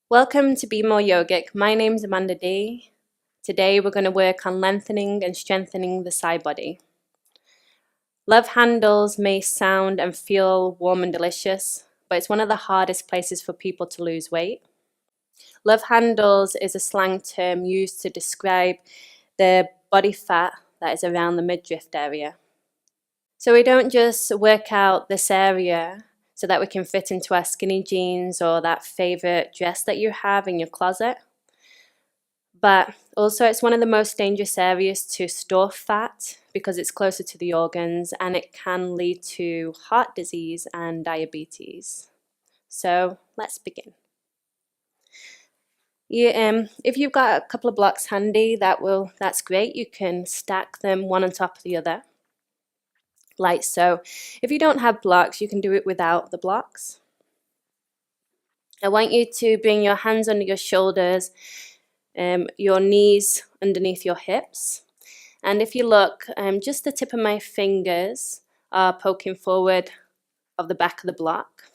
Welcome to Be More Yogic. My name's Amanda D. Today we're going to work on lengthening and strengthening the side body. Love handles may sound and feel warm and delicious, but it's one of the hardest places for people to lose weight. Love handles is a slang term used to describe the body fat that is around the midriff area. So we don't just work out this area so that we can fit into our skinny jeans or that favorite dress that you have in your closet. But also it's one of the most dangerous areas to store fat because it's closer to the organs and it can lead to heart disease and diabetes. So let's begin. If you've got a couple of blocks handy, that's great. You can stack them one on top of the other, like so. If you don't have blocks, you can do it without the blocks. I want you to bring your hands under your shoulders, your knees underneath your hips. And if you look, just the tip of my fingers are poking forward of the back of the block.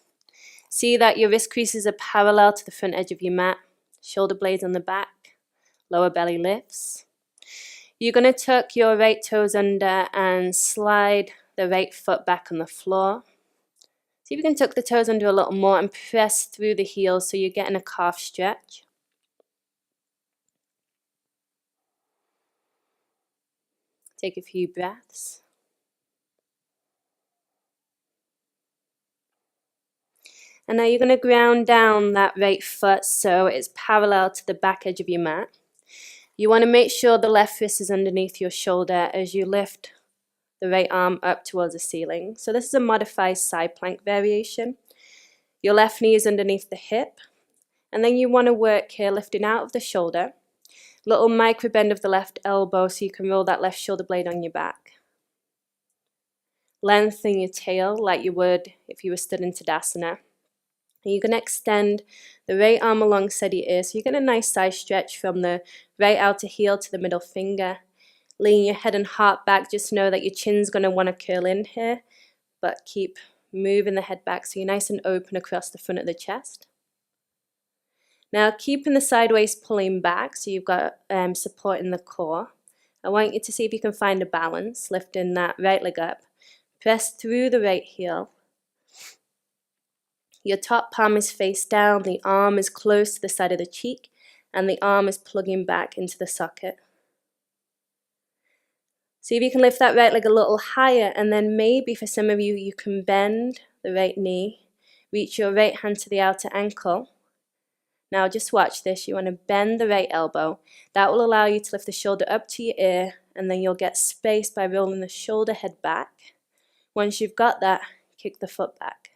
See that your wrist creases are parallel to the front edge of your mat, shoulder blades on the back, lower belly lifts. You're going to tuck your right toes under and slide the right foot back on the floor. See if you can tuck the toes under a little more and press through the heels so you're getting a calf stretch. Take a few breaths. And now you're going to ground down that right foot so it's parallel to the back edge of your mat. You want to make sure the left wrist is underneath your shoulder as you lift the right arm up towards the ceiling. So this is a modified side plank variation. Your left knee is underneath the hip. And then you want to work here lifting out of the shoulder. Little micro bend of the left elbow so you can roll that left shoulder blade on your back. Lengthen your tail like you would if you were stood in Tadasana. And you're going to extend the right arm alongside your ear so you get a nice side stretch from the right outer heel to the middle finger. Lean your head and heart back. Just know that your chin's going to want to curl in here, but keep moving the head back so you're nice and open across the front of the chest. Now keeping the sideways pulling back so you've got support in the core. I want you to see if you can find a balance, lifting that right leg up. Press through the right heel. Your top palm is face down, the arm is close to the side of the cheek, and the arm is plugging back into the socket. See if you can lift that right leg a little higher, and then maybe for some of you, you can bend the right knee, reach your right hand to the outer ankle. Now just watch this, you want to bend the right elbow. That will allow you to lift the shoulder up to your ear, and then you'll get space by rolling the shoulder head back. Once you've got that, kick the foot back.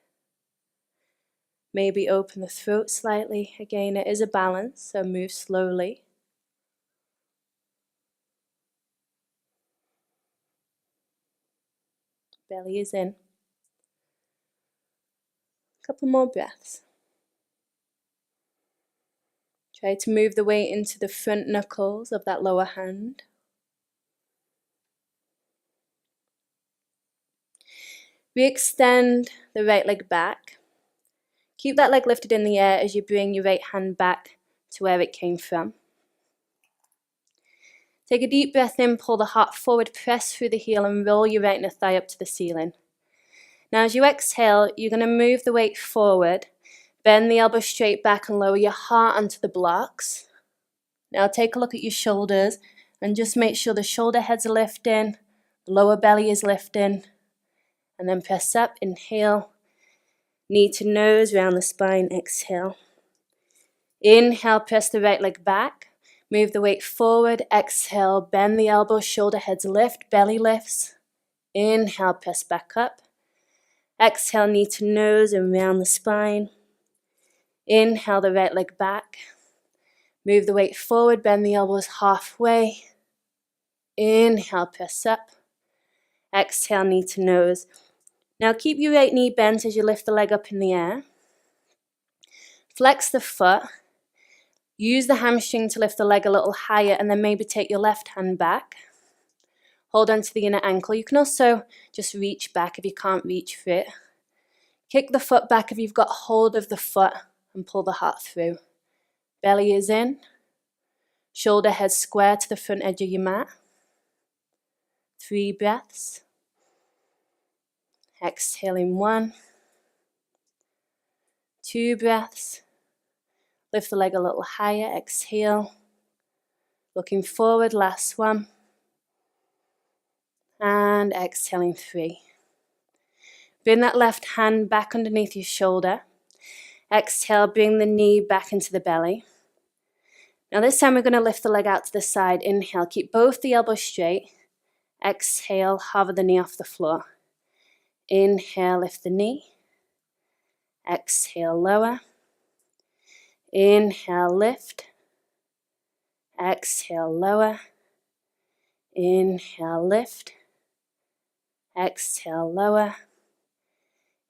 Maybe open the throat slightly. Again, it is a balance, so move slowly. Belly is in. A couple more breaths. Try to move the weight into the front knuckles of that lower hand. Re-extend the right leg back. Keep that leg lifted in the air as you bring your right hand back to where it came from. Take a deep breath in, pull the heart forward, press through the heel and roll your right inner thigh up to the ceiling. Now as you exhale, you're going to move the weight forward, bend the elbow straight back and lower your heart onto the blocks. Now take a look at your shoulders and just make sure the shoulder heads are lifting, the lower belly is lifting, and then press up, inhale. Knee to nose, round the spine, exhale. Inhale, press the right leg back. Move the weight forward, exhale, bend the elbows, shoulder heads lift, belly lifts. Inhale, press back up. Exhale, knee to nose and round the spine. Inhale, the right leg back. Move the weight forward, bend the elbows halfway. Inhale, press up. Exhale, knee to nose. Now keep your right knee bent as you lift the leg up in the air. Flex the foot. Use the hamstring to lift the leg a little higher and then maybe take your left hand back. Hold on to the inner ankle. You can also just reach back if you can't reach for it. Kick the foot back if you've got hold of the foot and pull the heart through. Belly is in. Shoulder head square to the front edge of your mat. 3 breaths. Exhaling 1. 2 breaths. Lift the leg a little higher. Exhale. Looking forward. Last 1. And exhaling 3. Bring that left hand back underneath your shoulder. Exhale, bring the knee back into the belly. Now this time we're going to lift the leg out to the side. Inhale, keep both the elbows straight. Exhale, hover the knee off the floor. Inhale, lift the knee. Exhale, lower. Inhale, lift. Exhale, lower. Inhale, lift. Exhale, lower.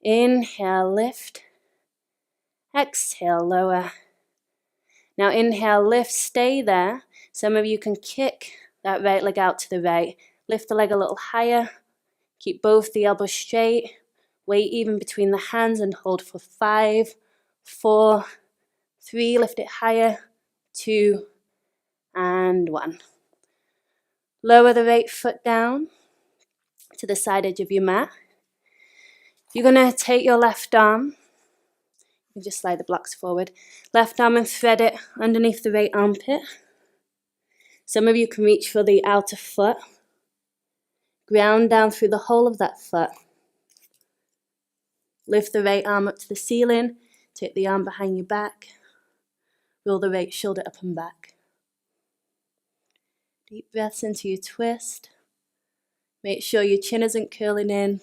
Inhale, lift. Exhale, lower. Now inhale, lift, stay there. Some of you can kick that right leg out to the right. Lift the leg a little higher. Keep both the elbows straight. Weight even between the hands and hold for 5, 4, 3. Lift it higher. 2 and 1. Lower the right foot down to the side edge of your mat. You're going to take your left arm. You just slide the blocks forward. Left arm and thread it underneath the right armpit. Some of you can reach for the outer foot. Ground down through the whole of that foot. Lift the right arm up to the ceiling. Take the arm behind your back. Roll the right shoulder up and back. Deep breaths into your twist. Make sure your chin isn't curling in.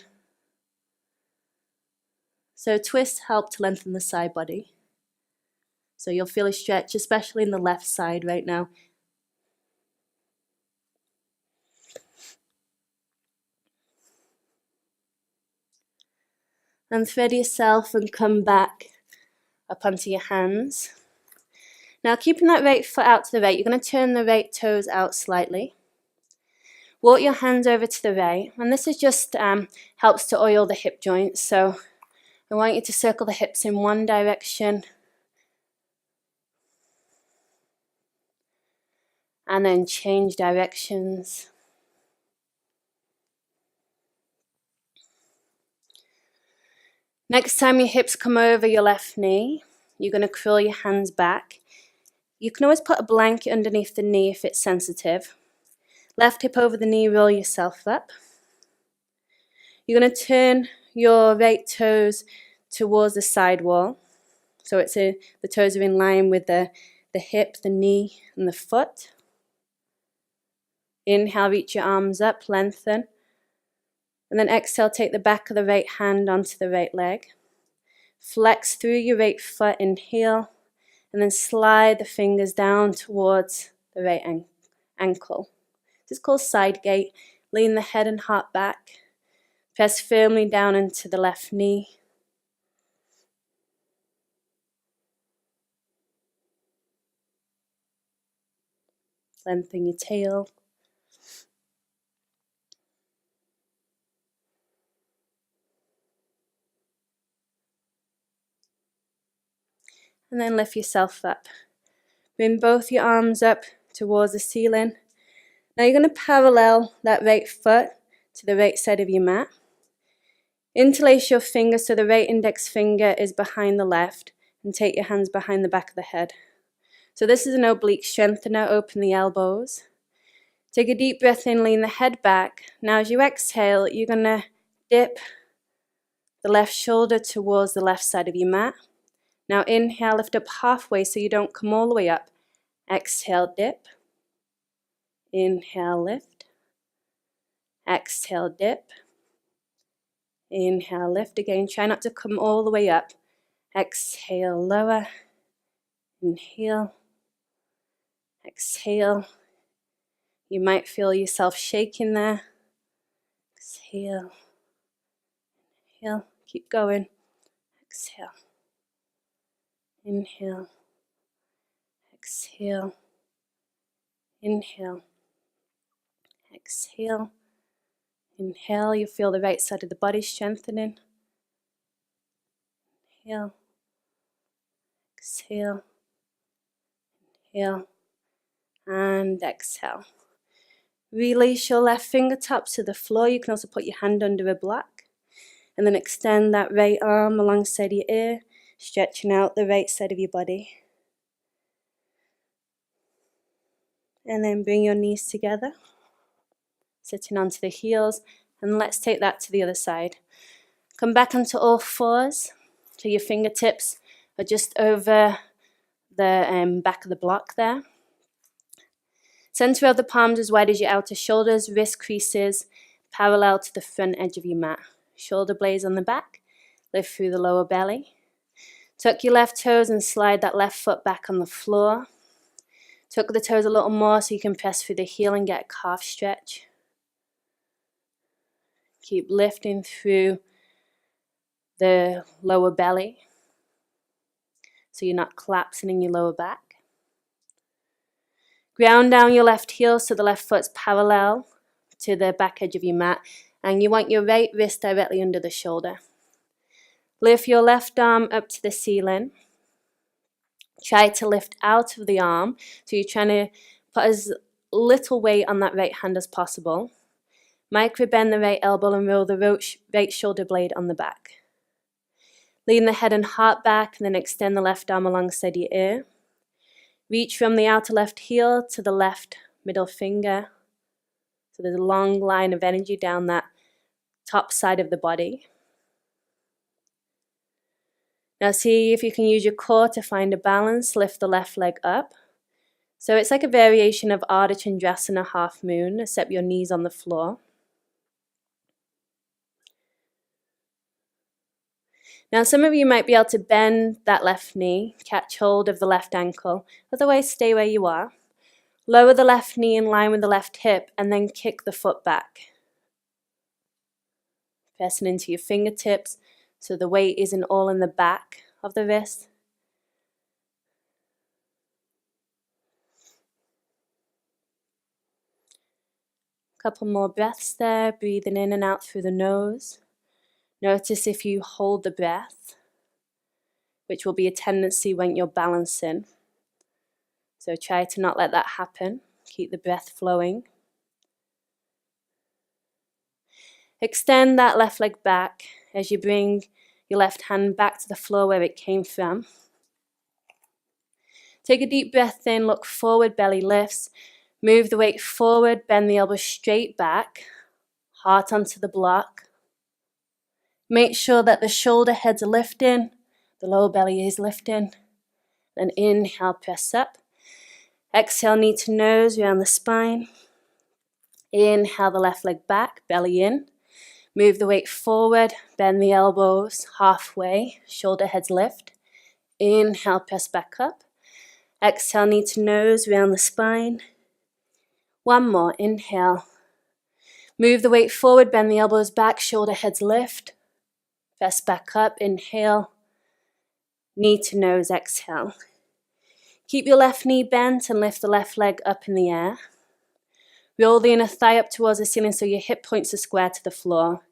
So twists help to lengthen the side body. So you'll feel a stretch, especially in the left side right now. And thread yourself and come back up onto your hands. Now keeping that right foot out to the right, you're going to turn the right toes out slightly. Walk your hands over to the right, and this is just helps to oil the hip joints. So I want you to circle the hips in one direction and then change directions. Next time your hips come over your left knee, you're going to curl your hands back. You can always put a blanket underneath the knee if it's sensitive. Left hip over the knee, roll yourself up. You're going to turn your right toes towards the side wall. So the toes are in line with the hip, the knee, and the foot. Inhale, reach your arms up, lengthen. And then exhale, take the back of the right hand onto the right leg. Flex through your right foot, inhale. And then slide the fingers down towards the right ankle. This is called side gate. Lean the head and heart back. Press firmly down into the left knee. Lengthen your tail. And then lift yourself up. Bring both your arms up towards the ceiling. Now you're going to parallel that right foot to the right side of your mat. Interlace your fingers so the right index finger is behind the left, and take your hands behind the back of the head. So this is an oblique strengthener. Open the elbows. Take a deep breath in, lean the head back. Now as you exhale, you're going to dip the left shoulder towards the left side of your mat. Now inhale, lift up halfway so you don't come all the way up. Exhale, dip. Inhale, lift. Exhale, dip. Inhale, lift again. Try not to come all the way up. Exhale, lower. Inhale. Exhale. You might feel yourself shaking there. Exhale. Inhale. Keep going. Exhale. Inhale. Exhale. Inhale. Exhale. Inhale. You feel the right side of the body strengthening. Inhale. Exhale. Inhale and exhale. Release your left fingertips to the floor. You can also put your hand under a block. And then extend that right arm alongside your ear, stretching out the right side of your body. And then bring your knees together, sitting onto the heels. And let's take that to the other side. Come back onto all fours, so your fingertips are just over the back of the block there. Center of the palms as wide as your outer shoulders, wrist creases parallel to the front edge of your mat. Shoulder blades on the back, lift through the lower belly. Tuck your left toes and slide that left foot back on the floor. Tuck the toes a little more so you can press through the heel and get a calf stretch. Keep lifting through the lower belly so you're not collapsing in your lower back. Ground down your left heel so the left foot's parallel to the back edge of your mat, and you want your right wrist directly under the shoulder. Lift your left arm up to the ceiling. Try to lift out of the arm, so you're trying to put as little weight on that right hand as possible. Micro bend the right elbow and roll the right shoulder blade on the back. Lean the head and heart back and then extend the left arm alongside your ear. Reach from the outer left heel to the left middle finger. So there's a long line of energy down that top side of the body. Now see if you can use your core to find a balance. Lift the left leg up. So it's like a variation of Ardha Chandrasana, half moon, except your knees on the floor. Now some of you might be able to bend that left knee, catch hold of the left ankle, otherwise stay where you are. Lower the left knee in line with the left hip and then kick the foot back. Pressing into your fingertips so the weight isn't all in the back of the wrist. Couple more breaths there, breathing in and out through the nose. Notice if you hold the breath, which will be a tendency when you're balancing. So try to not let that happen. Keep the breath flowing. Extend that left leg back as you bring your left hand back to the floor where it came from. Take a deep breath in, look forward, belly lifts. Move the weight forward, bend the elbows straight back, heart onto the block. Make sure that the shoulder heads are lifting, the lower belly is lifting. Then inhale, press up. Exhale, knee to nose around the spine. Inhale the left leg back, belly in. Move the weight forward, bend the elbows halfway, shoulder heads lift. Inhale, press back up. Exhale, knee to nose around the spine. One more, inhale. Move the weight forward, bend the elbows back, shoulder heads lift. Press back up, inhale. Knee to nose, exhale. Keep your left knee bent and lift the left leg up in the air. Roll the inner thigh up towards the ceiling so your hip points are square to the floor.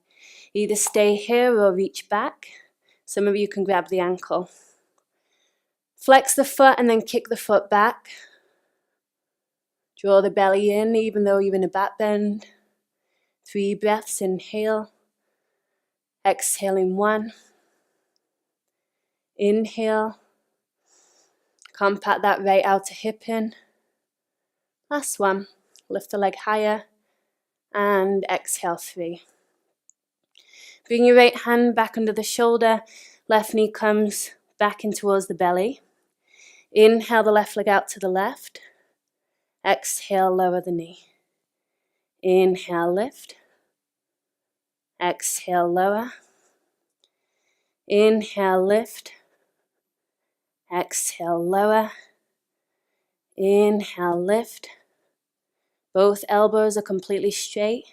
Either stay here or reach back. Some of you can grab the ankle. Flex the foot and then kick the foot back. Draw the belly in even though you're in a back bend. 3 breaths, inhale. Exhaling 1. Inhale. Compact that right outer hip in. Last one. Lift the leg higher. And exhale 3. Bring your right hand back under the shoulder. Left knee comes back in towards the belly. Inhale the left leg out to the left. Exhale, lower the knee. Inhale, lift. Exhale, lower. Inhale, lift. Exhale, lower. Inhale, lift. Both elbows are completely straight.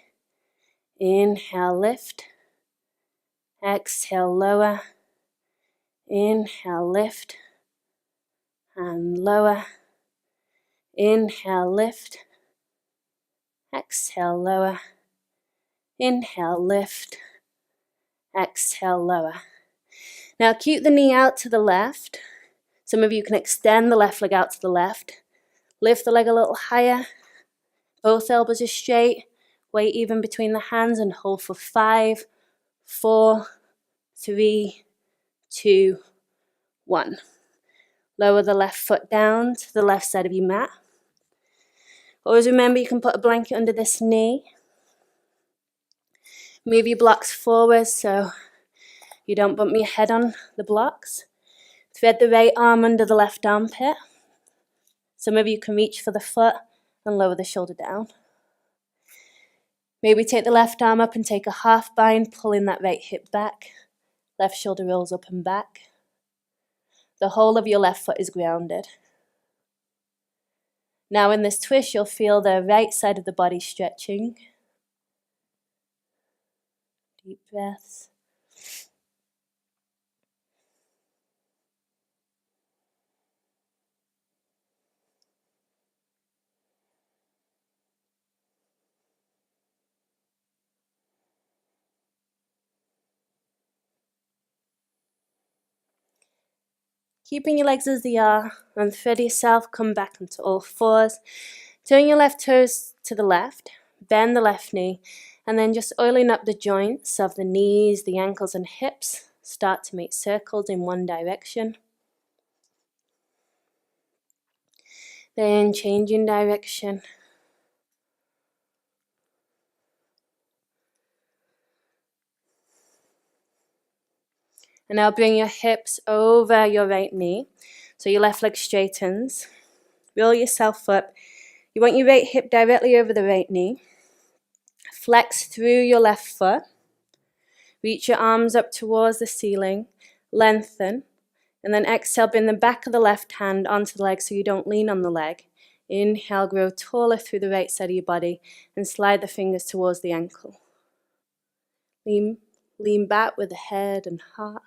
Inhale, lift. Exhale, lower. Inhale, lift. And lower. Inhale, lift. Exhale, lower. Inhale, lift. Exhale, lower. Now keep the knee out to the left. Some of you can extend the left leg out to the left. Lift the leg a little higher. Both elbows are straight. Weight even between the hands and hold for 5, 4, 3, 2, 1. Lower the left foot down to the left side of your mat. Always remember you can put a blanket under this knee. Move your blocks forward so you don't bump your head on the blocks. Thread the right arm under the left armpit. Some of you can reach for the foot and lower the shoulder down. Maybe take the left arm up and take a half bind, pulling that right hip back. Left shoulder rolls up and back. The whole of your left foot is grounded. Now in this twist, you'll feel the right side of the body stretching. Deep breaths. Keeping your legs as they are, and thread yourself, come back onto all fours. Turn your left toes to the left, bend the left knee, and then just oiling up the joints of the knees, the ankles and hips. Start to make circles in one direction. Then changing direction. And now bring your hips over your right knee, so your left leg straightens. Roll yourself up. You want your right hip directly over the right knee. Flex through your left foot. Reach your arms up towards the ceiling. Lengthen. And then exhale, bring the back of the left hand onto the leg so you don't lean on the leg. Inhale, grow taller through the right side of your body and slide the fingers towards the ankle. Lean back with the head and heart.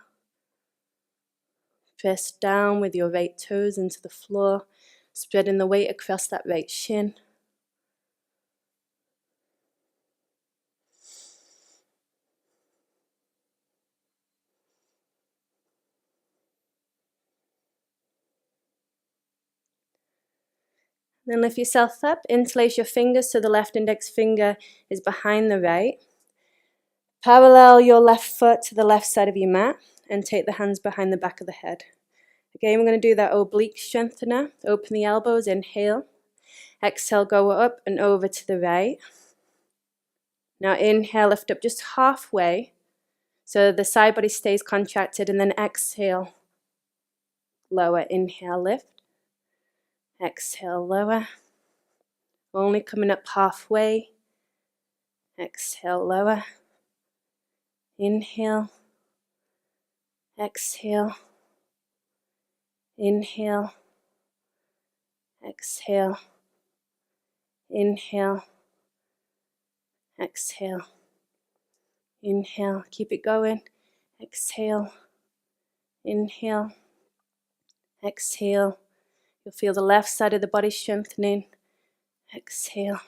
Press down with your right toes into the floor, spreading the weight across that right shin. Then lift yourself up, interlace your fingers so the left index finger is behind the right. Parallel your left foot to the left side of your mat and take the hands behind the back of the head. Again, we're going to do that oblique strengthener. Open the elbows, inhale. Exhale, go up and over to the right. Now inhale, lift up just halfway so the side body stays contracted, and then exhale, lower. Inhale, lift. Exhale, lower. Only coming up halfway. Exhale, lower. Inhale. Exhale. Inhale. Exhale. Inhale. Exhale. Inhale. Keep it going. Exhale. Inhale. Exhale. You'll feel the left side of the body strengthening. Exhale.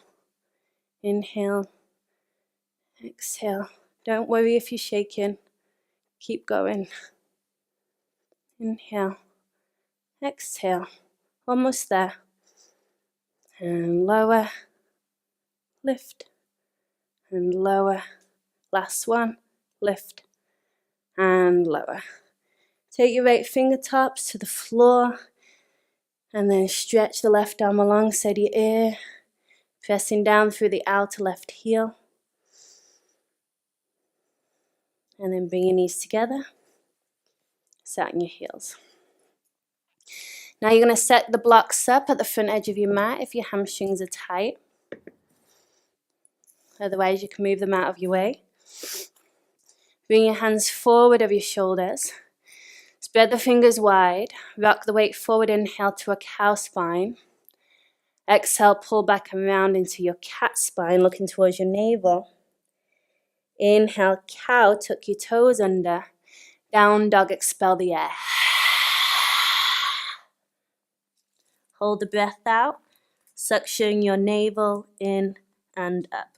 Inhale. Exhale. Don't worry if you're shaking. Keep going. Inhale. Exhale. Almost there. And lower. Lift. And lower. Last one. Lift. And lower. Take your right fingertips to the floor. And then stretch the left arm alongside your ear. Pressing down through the outer left heel. And then bring your knees together. Sit on your heels. Now you're going to set the blocks up at the front edge of your mat if your hamstrings are tight. Otherwise you can move them out of your way. Bring your hands forward of your shoulders. Spread the fingers wide. Rock the weight forward. Inhale to a cow spine. Exhale, pull back and round into your cat spine, looking towards your navel. Inhale, cow, tuck your toes under. Down dog, expel the air. Hold the breath out. Suction your navel in and up.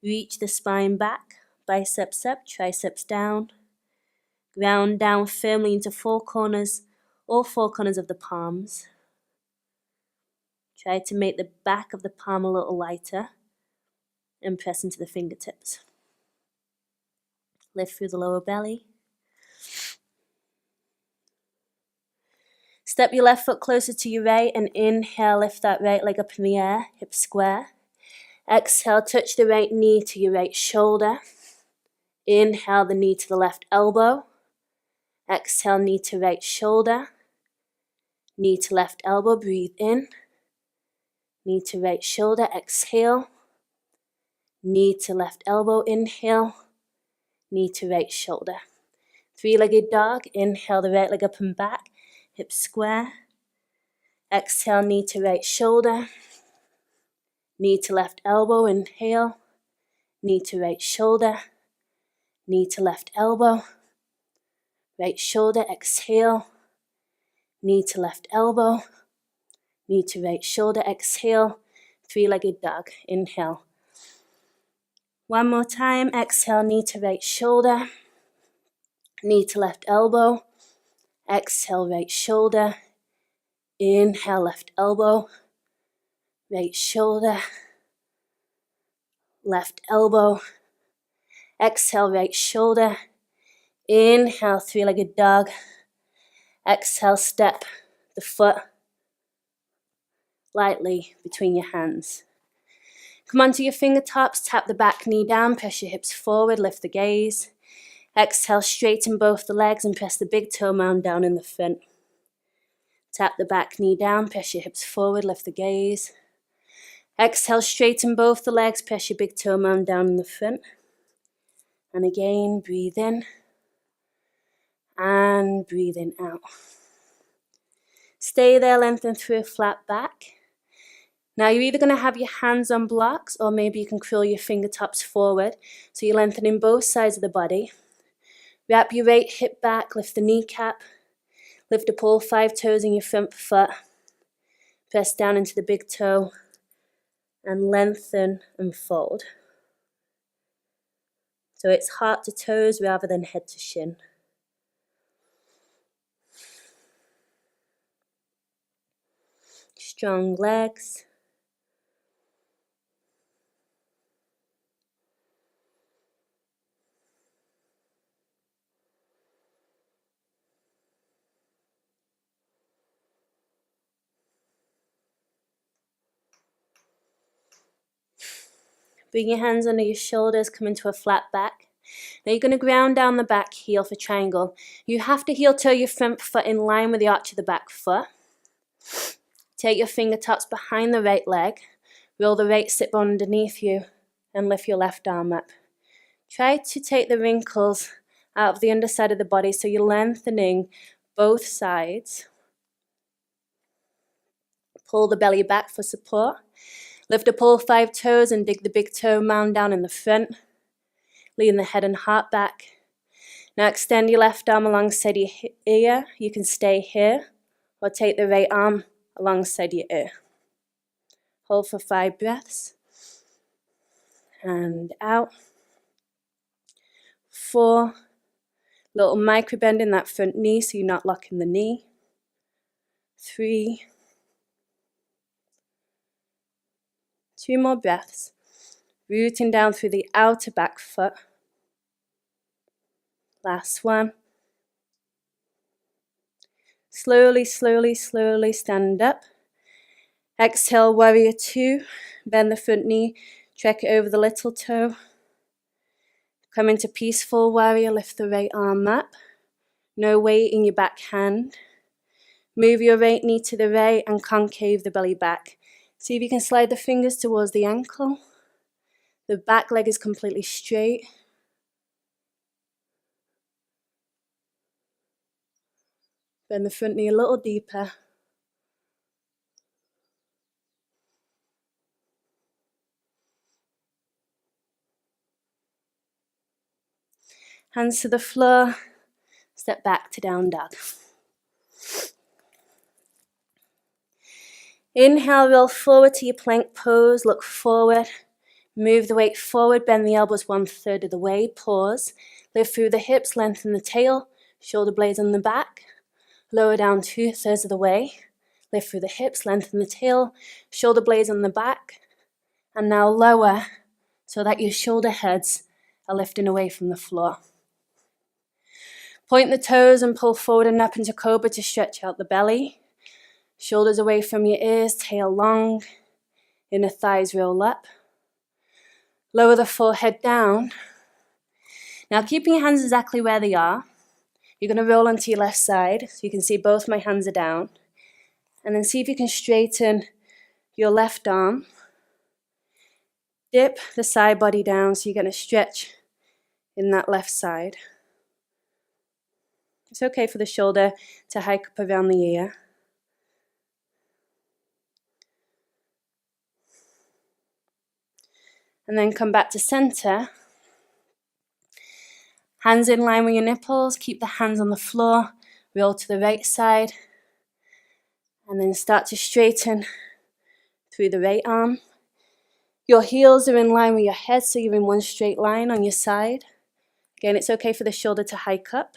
Reach the spine back. Biceps up, triceps down. Ground down firmly into all 4 corners of the palms. Try to make the back of the palm a little lighter and press into the fingertips. Lift through the lower belly. Step your left foot closer to your right and inhale, lift that right leg up in the air, hips square. Exhale, touch the right knee to your right shoulder. Inhale, the knee to the left elbow. Exhale, knee to right shoulder. Knee to left elbow, breathe in. Knee to right shoulder, exhale. Knee to left elbow, inhale. Knee to right shoulder. Three-legged dog, inhale the right leg up and back, hips square. Exhale, knee to right shoulder. Knee to left elbow, inhale. Knee to right shoulder. Knee to left elbow. Right shoulder, exhale. Knee to left elbow. Knee to right shoulder, exhale. Three-legged dog, inhale. One more time, exhale, knee to right shoulder. Knee to left elbow. Exhale, right shoulder. Inhale, left elbow. Right shoulder. Left elbow. Exhale, right shoulder. Inhale, three-legged dog. Exhale, step the foot lightly between your hands. Come onto your fingertips, tap the back knee down, press your hips forward, lift the gaze. Exhale, straighten both the legs and press the big toe mound down in the front. Tap the back knee down, press your hips forward, lift the gaze. Exhale, straighten both the legs, press your big toe mound down in the front. And again, breathe in and breathe in out. Stay there, lengthen through a flat back. Now you're either going to have your hands on blocks or maybe you can curl your fingertips forward. So you're lengthening both sides of the body. Wrap your right hip back, lift the kneecap. Lift up all 5 toes in your front foot. Press down into the big toe and lengthen and fold. So it's heart to toes rather than head to shin. Strong legs. Bring your hands under your shoulders, come into a flat back. Now you're going to ground down the back heel for triangle. You have to heel toe your front foot in line with the arch of the back foot. Take your fingertips behind the right leg. Roll the right sit bone underneath you and lift your left arm up. Try to take the wrinkles out of the underside of the body so you're lengthening both sides. Pull the belly back for support. Lift up all 5 toes and dig the big toe mound down in the front. Lean the head and heart back. Now extend your left arm alongside your ear. You can stay here or take the right arm alongside your ear. Hold for 5 breaths. And out. 4. Little micro bend in that front knee so you're not locking the knee. 3. 2 more breaths. Rooting down through the outer back foot. Last one. Slowly, slowly, slowly stand up. Exhale, warrior 2. Bend the front knee. Trek it over the little toe. Come into peaceful warrior. Lift the right arm up. No weight in your back hand. Move your right knee to the right and concave the belly back. See if you can slide the fingers towards the ankle. The back leg is completely straight. Bend the front knee a little deeper. Hands to the floor. Step back to down dog. Inhale, roll forward to your plank pose. Look forward. Move the weight forward. Bend the elbows 1/3 of the way. Pause. Lift through the hips. Lengthen the tail. Shoulder blades on the back. Lower down 2/3 of the way. Lift through the hips, lengthen the tail, shoulder blades on the back. And now lower so that your shoulder heads are lifting away from the floor. Point the toes and pull forward and up into Cobra to stretch out the belly. Shoulders away from your ears, tail long. Inner thighs roll up. Lower the forehead down. Now keeping your hands exactly where they are, you're going to roll onto your left side so you can see both my hands are down. And then see if you can straighten your left arm. Dip the side body down so you're going to stretch in that left side. It's okay for the shoulder to hike up around the ear. And then come back to center. Hands in line with your nipples. Keep the hands on the floor. Roll to the right side. And then start to straighten through the right arm. Your heels are in line with your head, so you're in one straight line on your side. Again, it's okay for the shoulder to hike up.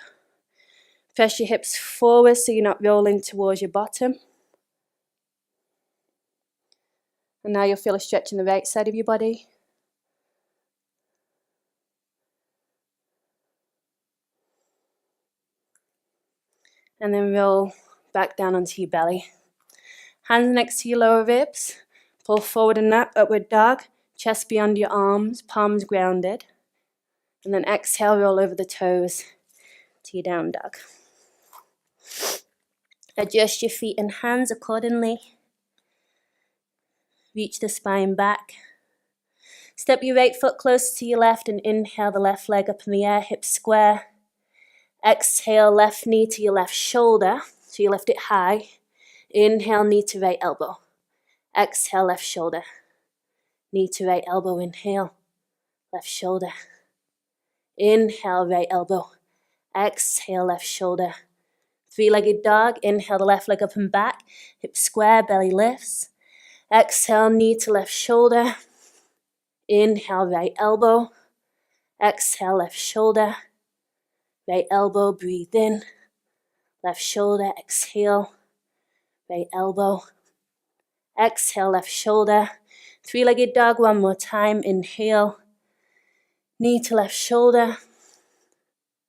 Press your hips forward so you're not rolling towards your bottom. And now you'll feel a stretch in the right side of your body. And then roll back down onto your belly. Hands next to your lower ribs. Pull forward and up, upward dog. Chest beyond your arms, palms grounded. And then exhale, roll over the toes to your down dog. Adjust your feet and hands accordingly. Reach the spine back. Step your right foot close to your left and inhale the left leg up in the air, hips square. Exhale, left knee to your left shoulder, so you lift it high. Inhale, knee to right elbow. Exhale, left shoulder. Knee to right elbow, inhale. Left shoulder. Inhale, right elbow. Exhale, left shoulder. Three-legged dog. Inhale the left leg up and back. Hips square, belly lifts. Exhale, knee to left shoulder. Inhale, right elbow. Exhale, left shoulder. Right elbow, breathe in. Left shoulder, exhale. Right elbow. Exhale, left shoulder. Three-legged dog, one more time. Inhale. Knee to left shoulder.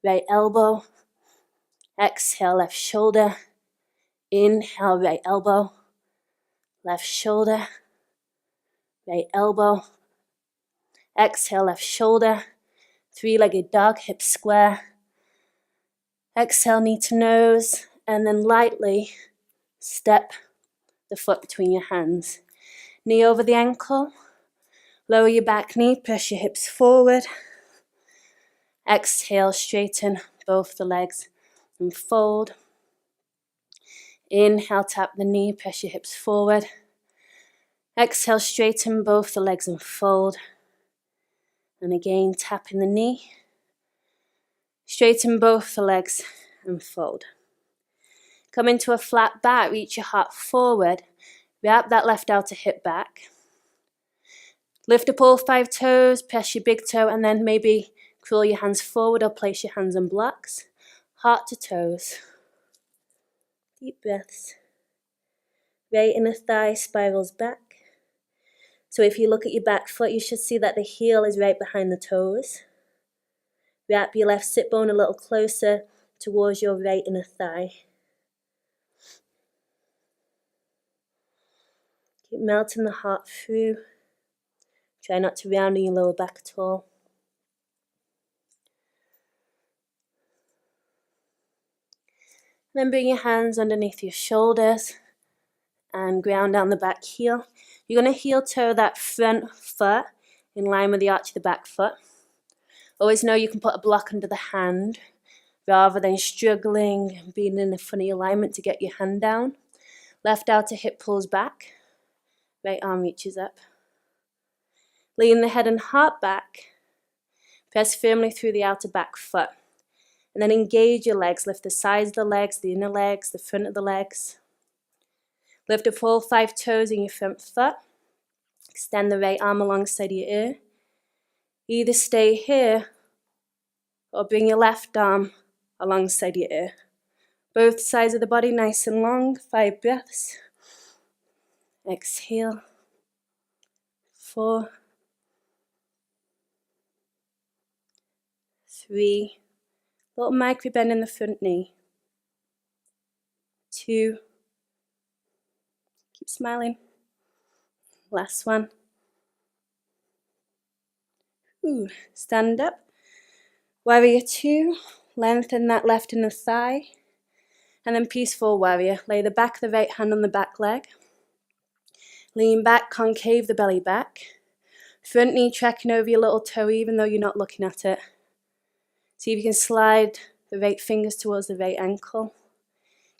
Right elbow. Exhale, left shoulder. Inhale, right elbow. Left shoulder. Right elbow. Exhale, left shoulder. Three-legged dog, hips square. Exhale, knee to nose. And then lightly step the foot between your hands. Knee over the ankle. Lower your back knee, press your hips forward. Exhale, straighten both the legs and fold. Inhale, tap the knee, press your hips forward. Exhale, straighten both the legs and fold. And again, tapping the knee. Straighten both the legs and fold. Come into a flat back, reach your heart forward. Wrap that left outer hip back. Lift up all 5 toes, press your big toe, and then maybe curl your hands forward or place your hands on blocks. Heart to toes. Deep breaths. Right inner thigh spirals back. So if you look at your back foot, you should see that the heel is right behind the toes. Wrap your left sit bone a little closer towards your right inner thigh. Keep melting the heart through. Try not to round in your lower back at all. Then bring your hands underneath your shoulders and ground down the back heel. You're going to heel toe that front foot in line with the arch of the back foot. Always know you can put a block under the hand rather than struggling and being in a funny alignment to get your hand down. Left outer hip pulls back. Right arm reaches up. Lean the head and heart back. Press firmly through the outer back foot. And then engage your legs. Lift the sides of the legs, the inner legs, the front of the legs. Lift up all 5 toes in your front foot. Extend the right arm alongside your ear. Either stay here or bring your left arm alongside your ear. Both sides of the body nice and long. 5 breaths. Exhale. 4, 3, little micro bend in the front knee. 2, keep smiling. Last one. Stand up. Warrior 2, lengthen that left inner thigh. And then peaceful warrior. Lay the back of the right hand on the back leg. Lean back, concave the belly back. Front knee tracking over your little toe even though you're not looking at it. See if you can slide the right fingers towards the right ankle.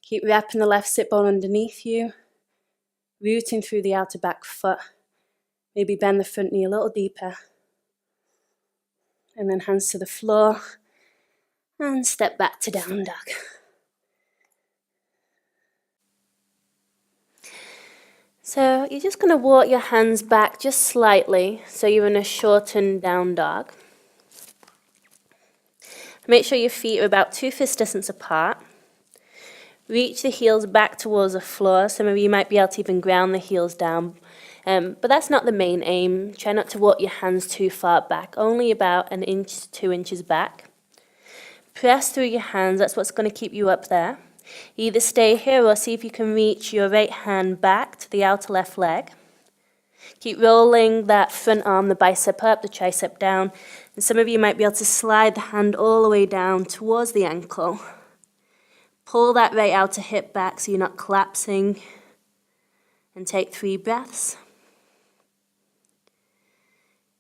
Keep wrapping the left sit bone underneath you. Rooting through the outer back foot. Maybe bend the front knee a little deeper. And then hands to the floor. And step back to down dog. So you're just going to walk your hands back just slightly so you're in a shortened down dog. Make sure your feet are about 2 fist distance apart. Reach the heels back towards the floor. Some of you might be able to even ground the heels down. But that's not the main aim. Try not to walk your hands too far back, only about 1 inch to 2 inches back. Press through your hands, that's what's going to keep you up there. Either stay here or see if you can reach your right hand back to the outer left leg. Keep rolling that front arm, the bicep up, the tricep down. And some of you might be able to slide the hand all the way down towards the ankle. Pull that right outer hip back so you're not collapsing. And take 3 breaths.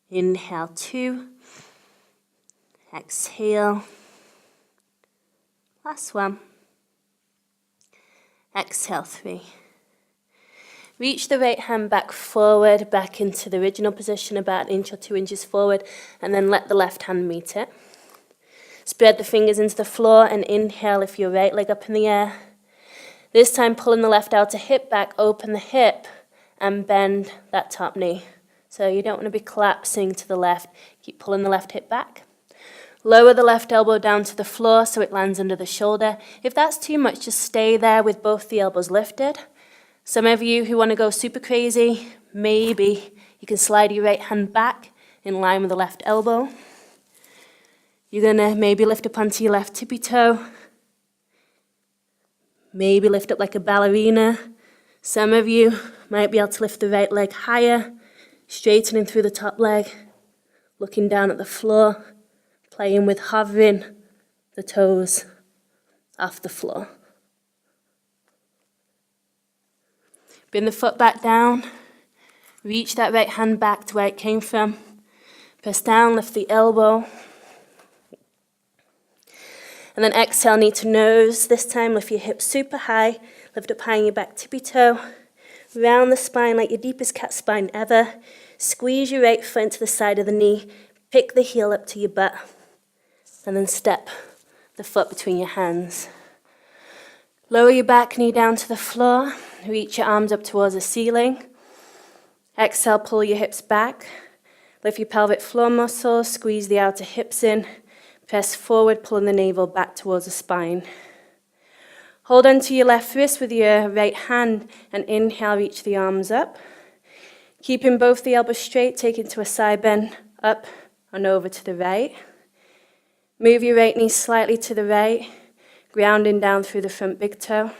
Inhale 2. Exhale. Last one. Exhale 3. Reach the right hand back forward, back into the original position, about 1 inch or 2 inches forward, and then let the left hand meet it. Spread the fingers into the floor and inhale if your right leg up in the air. This time pulling the left outer hip back, open the hip, and bend that top knee. So you don't want to be collapsing to the left. Keep pulling the left hip back. Lower the left elbow down to the floor so it lands under the shoulder. If that's too much, just stay there with both the elbows lifted. Some of you who want to go super crazy, maybe you can slide your right hand back in line with the left elbow. You're going to maybe lift up onto your left tippy toe. Maybe lift up like a ballerina. Some of you might be able to lift the right leg higher, straightening through the top leg, looking down at the floor. Playing with hovering the toes off the floor. Bring the foot back down. Reach that right hand back to where it came from. Press down, lift the elbow. And then exhale, knee to nose. This time lift your hips super high. Lift up high in your back tippy toe. Round the spine like your deepest cat spine ever. Squeeze your right foot into the side of the knee. Pick the heel up to your butt. And then step the foot between your hands. Lower your back knee down to the floor. Reach your arms up towards the ceiling. Exhale, pull your hips back. Lift your pelvic floor muscles. Squeeze the outer hips in. Press forward, pulling the navel back towards the spine. Hold onto your left wrist with your right hand and inhale, reach the arms up. Keeping both the elbows straight, take into a side bend, up and over to the right. Move your right knee slightly to the right, grounding down through the front big toe.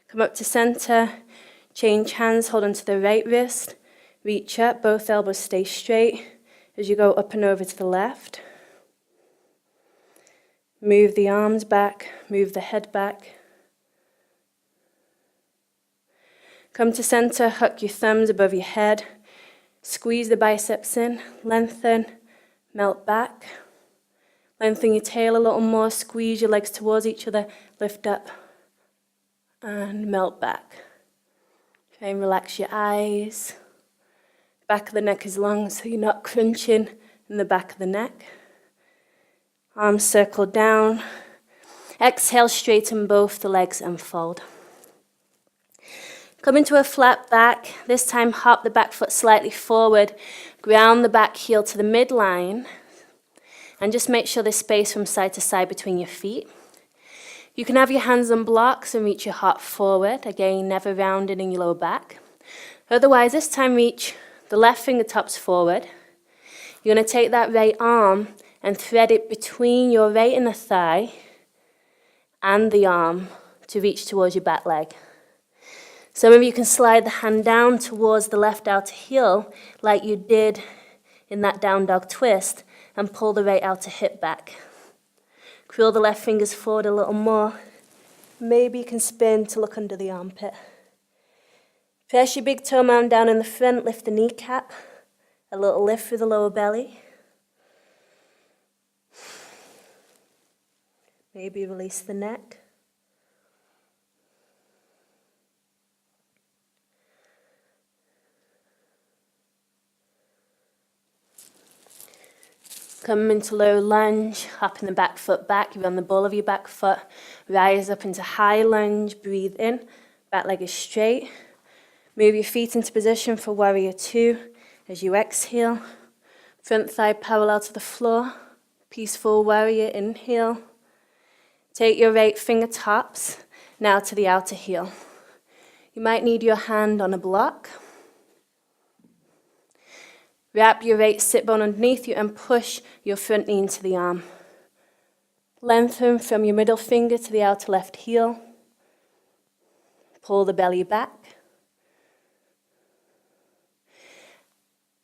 Come up to center, change hands, hold onto the right wrist, reach up, both elbows stay straight as you go up and over to the left. Move the arms back, move the head back. Come to center, hook your thumbs above your head, squeeze the biceps in, lengthen, melt back. Lengthen your tail a little more, squeeze your legs towards each other, lift up and melt back. Try and relax your eyes. Back of the neck is long so you're not crunching in the back of the neck. Arms circle down. Exhale, straighten both the legs and fold. Come into a flat back. This time hop the back foot slightly forward. Ground the back heel to the midline. And just make sure there's space from side to side between your feet. You can have your hands on blocks and reach your heart forward, again never rounding in your lower back. Otherwise, this time reach the left fingertips forward. You're going to take that right arm and thread it between your right inner thigh and the arm to reach towards your back leg. Some of you can slide the hand down towards the left outer heel like you did in that down dog twist and pull the right outer hip back. Curl the left fingers forward a little more. Maybe you can spin to look under the armpit. Press your big toe mound down in the front, lift the kneecap. A little lift through the lower belly. Maybe release the neck. Come into low lunge, hopping the back foot back, you're on the ball of your back foot. Rise up into high lunge, breathe in, back leg is straight. Move your feet into position for warrior two as you exhale. Front thigh parallel to the floor, peaceful warrior, inhale. Take your right fingertips now to the outer heel. You might need your hand on a block. Wrap your right sit bone underneath you and push your front knee into the arm. Lengthen from your middle finger to the outer left heel. Pull the belly back.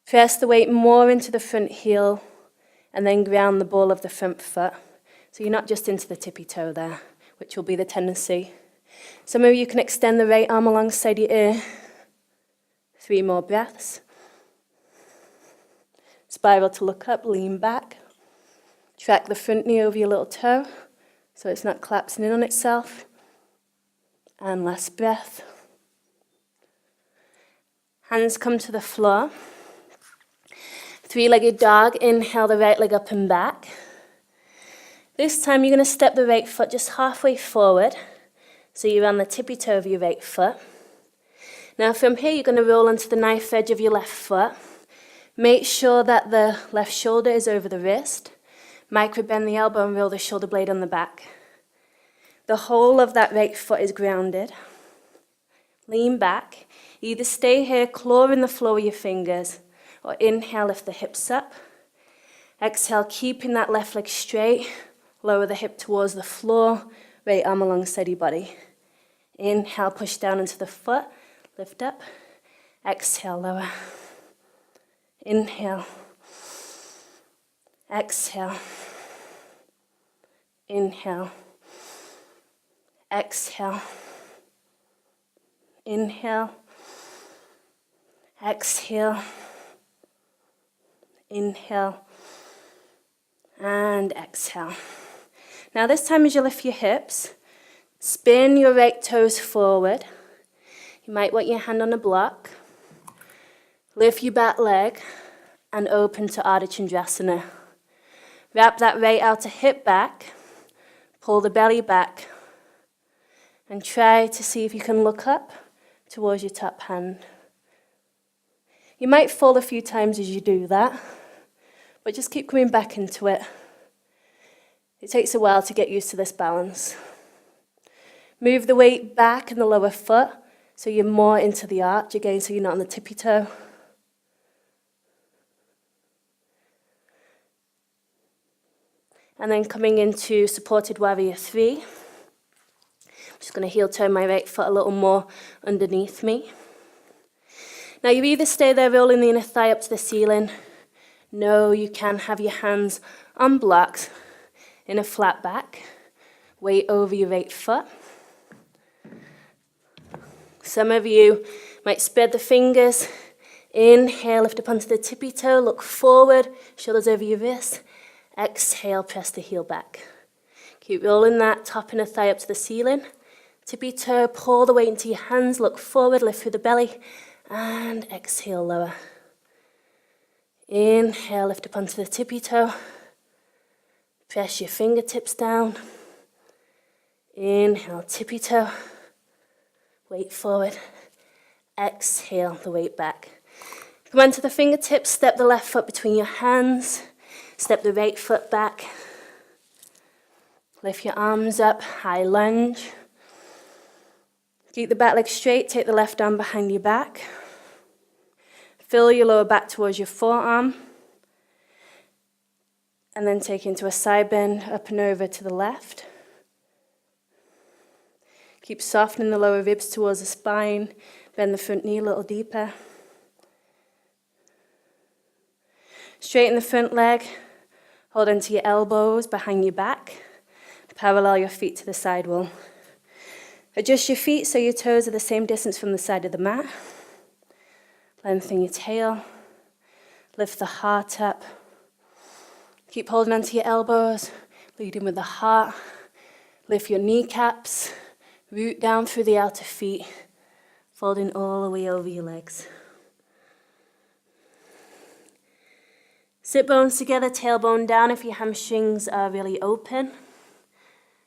Press the weight more into the front heel and then ground the ball of the front foot. So you're not just into the tippy toe there, which will be the tendency. Some of you can extend the right arm alongside your ear. 3 more breaths. Spiral to look up, lean back. Track the front knee over your little toe so it's not collapsing in on itself. And last breath. Hands come to the floor. 3-legged dog, inhale the right leg up and back. This time you're going to step the right foot just halfway forward. So you're on the tippy toe of your right foot. Now from here you're going to roll onto the knife edge of your left foot. Make sure that the left shoulder is over the wrist. Micro bend the elbow and roll the shoulder blade on the back. The whole of that right foot is grounded. Lean back. Either stay here, clawing the floor with your fingers, or inhale, lift the hips up. Exhale, keeping that left leg straight. Lower the hip towards the floor. Right arm alongside your body. Inhale, push down into the foot. Lift up. Exhale, lower. Inhale. Exhale. Inhale. Exhale. Inhale. Exhale. Inhale. And exhale. Now this time as you lift your hips, spin your right toes forward. You might want your hand on a block. Lift your back leg and open to Ardha Chandrasana. Wrap that right outer hip back. Pull the belly back. And try to see if you can look up towards your top hand. You might fall a few times as you do that, but just keep coming back into it. It takes a while to get used to this balance. Move the weight back in the lower foot so you're more into the arch again, so you're not on the tippy toe. And then coming into supported warrior 3. I'm just going to heel turn my right foot a little more underneath me. Now you either stay there rolling the inner thigh up to the ceiling. No, you can have your hands on blocks in a flat back. Weight over your right foot. Some of you might spread the fingers. Inhale, lift up onto the tippy toe, look forward, shoulders over your wrist. Exhale, press the heel back. Keep rolling that top inner thigh up to the ceiling. Tippy toe, pull the weight into your hands, look forward, lift through the belly, and exhale, lower. Inhale, lift up onto the tippy toe. Press your fingertips down. Inhale, tippy toe. Weight forward. Exhale, the weight back. Come onto the fingertips, step the left foot between your hands. Step the right foot back. Lift your arms up, high lunge. Keep the back leg straight, take the left arm behind your back. Fill your lower back towards your forearm. And then take into a side bend, up and over to the left. Keep softening the lower ribs towards the spine. Bend the front knee a little deeper. Straighten the front leg. Hold onto your elbows behind your back. Parallel your feet to the side wall. Adjust your feet so your toes are the same distance from the side of the mat. Lengthen your tail. Lift the heart up. Keep holding onto your elbows. Leading with the heart. Lift your kneecaps. Root down through the outer feet. Folding all the way over your legs. Sit bones together, tailbone down if your hamstrings are really open.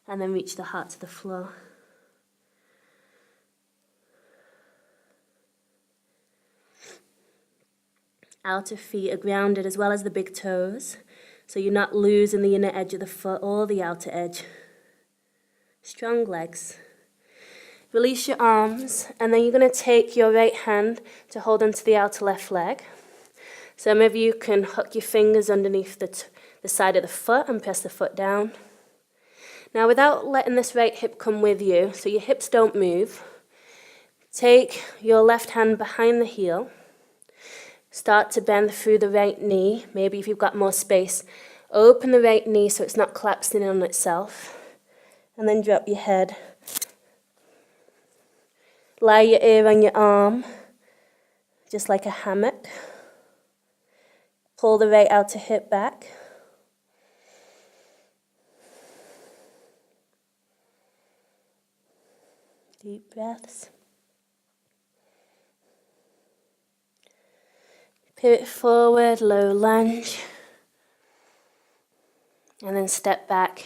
And then reach the heart to the floor. Outer feet are grounded as well as the big toes, so you're not losing the inner edge of the foot or the outer edge. Strong legs. Release your arms, and then you're going to take your right hand to hold onto the outer left leg. Some of you can hook your fingers underneath the side of the foot and press the foot down. Now, without letting this right hip come with you, so your hips don't move, take your left hand behind the heel. Start to bend through the right knee. Maybe if you've got more space, open the right knee so it's not collapsing in on itself. And then drop your head. Lie your ear on your arm, just like a hammock. Pull the right outer hip back. Deep breaths. Pivot forward, low lunge. And then step back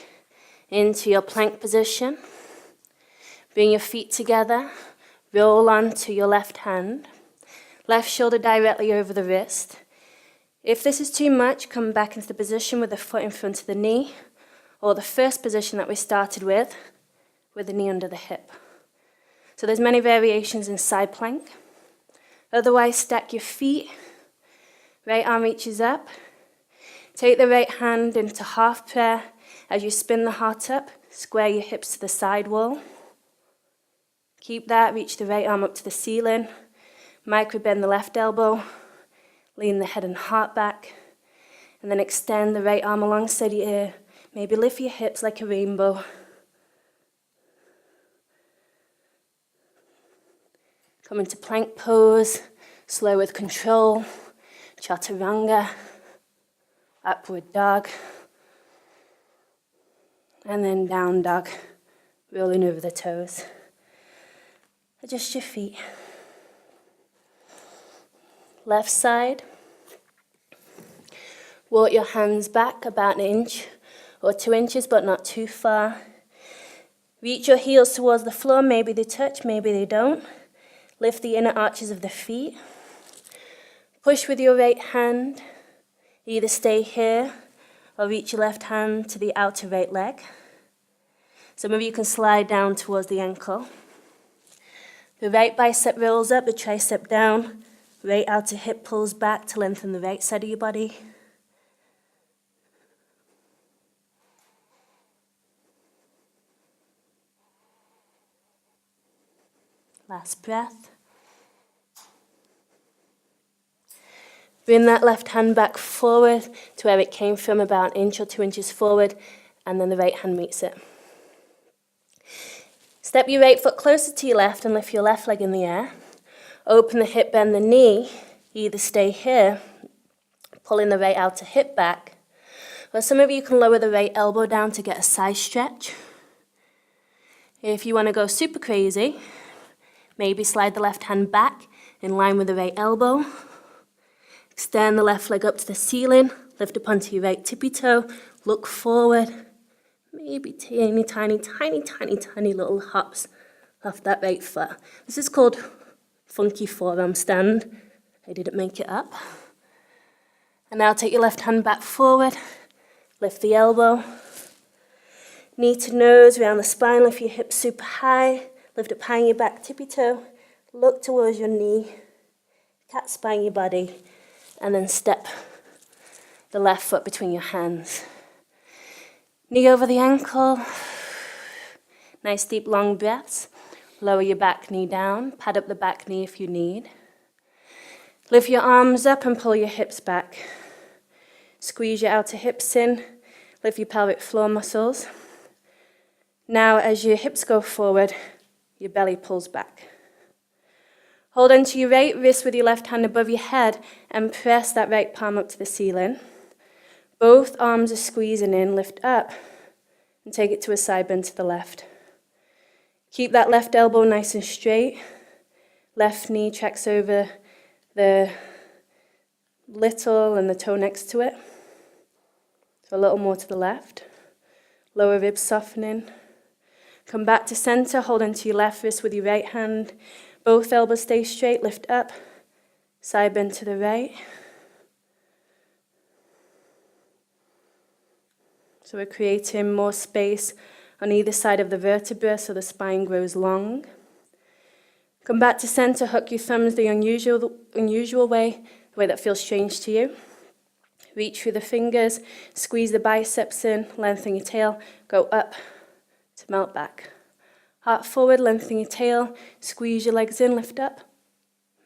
into your plank position. Bring your feet together. Roll onto your left hand. Left shoulder directly over the wrist. If this is too much, come back into the position with the foot in front of the knee. Or the first position that we started with the knee under the hip. So there's many variations in side plank. Otherwise, stack your feet. Right arm reaches up. Take the right hand into half prayer. As you spin the heart up, square your hips to the side wall. Keep that, reach the right arm up to the ceiling. Micro bend the left elbow. Lean the head and heart back. And then extend the right arm alongside your ear. Maybe lift your hips like a rainbow. Come into plank pose, slow with control, chaturanga, upward dog, and then down dog, rolling over the toes. Adjust your feet. Left side. Walk your hands back about 1 inch or 2 inches, but not too far. Reach your heels towards the floor. Maybe they touch, maybe they don't. Lift the inner arches of the feet. Push with your right hand. Either stay here or reach your left hand to the outer right leg. Some of you can slide down towards the ankle. The right bicep rolls up, the tricep down. Right outer hip pulls back to lengthen the right side of your body. Last breath. Bring that left hand back forward to where it came from, about 1 inch or 2 inches forward, and then the right hand meets it. Step your right foot closer to your left and lift your left leg in the air. Open the hip, bend the knee. Either stay here, pulling the right outer hip back, or some of you can lower the right elbow down to get a side stretch. If you want to go super crazy, maybe slide the left hand back in line with the right elbow. Extend the left leg up to the ceiling. Lift up onto your right tippy toe. Look forward. Maybe tiny little hops off that right foot. This is called funky forearm stand. I didn't make it up. And now take your left hand back forward. Lift the elbow. Knee to nose, around the spine, lift your hips super high. Lift up high in your back, tippy toe. Look towards your knee. Cat spine your body. And then step the left foot between your hands. Knee over the ankle. Nice deep long breaths. Lower your back knee down. Pad up the back knee if you need. Lift your arms up and pull your hips back. Squeeze your outer hips in. Lift your pelvic floor muscles. Now as your hips go forward, your belly pulls back. Hold onto your right wrist with your left hand above your head and press that right palm up to the ceiling. Both arms are squeezing in, lift up, and take it to a side bend to the left. Keep that left elbow nice and straight. Left knee tracks over the little and the toe next to it. So a little more to the left. Lower ribs softening. Come back to center, hold onto your left wrist with your right hand. Both elbows stay straight, lift up. Side bend to the right. So we're creating more space on either side of the vertebra so the spine grows long. Come back to center, hook your thumbs the unusual way, the way that feels strange to you. Reach through the fingers, squeeze the biceps in, lengthen your tail, go up to melt back. Heart forward, lengthen your tail, squeeze your legs in, lift up,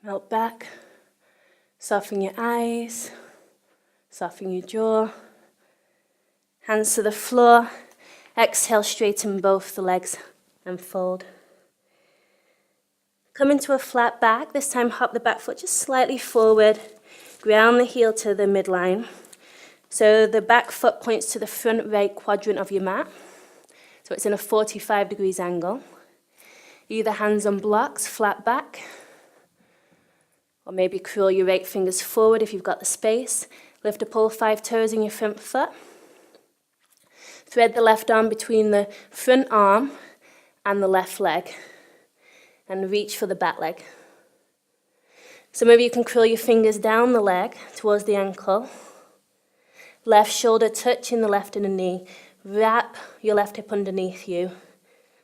melt back. Soften your eyes, soften your jaw. Hands to the floor. Exhale, straighten both the legs and fold. Come into a flat back. This time hop the back foot just slightly forward. Ground the heel to the midline. So the back foot points to the front right quadrant of your mat. So it's in a 45 degrees angle. Either hands on blocks, flat back. Or maybe curl your right fingers forward if you've got the space. Lift up all 5 toes in your front foot. Thread the left arm between the front arm and the left leg. And reach for the back leg. Some of you can curl your fingers down the leg towards the ankle. Left shoulder touching the left inner knee. Wrap your left hip underneath you.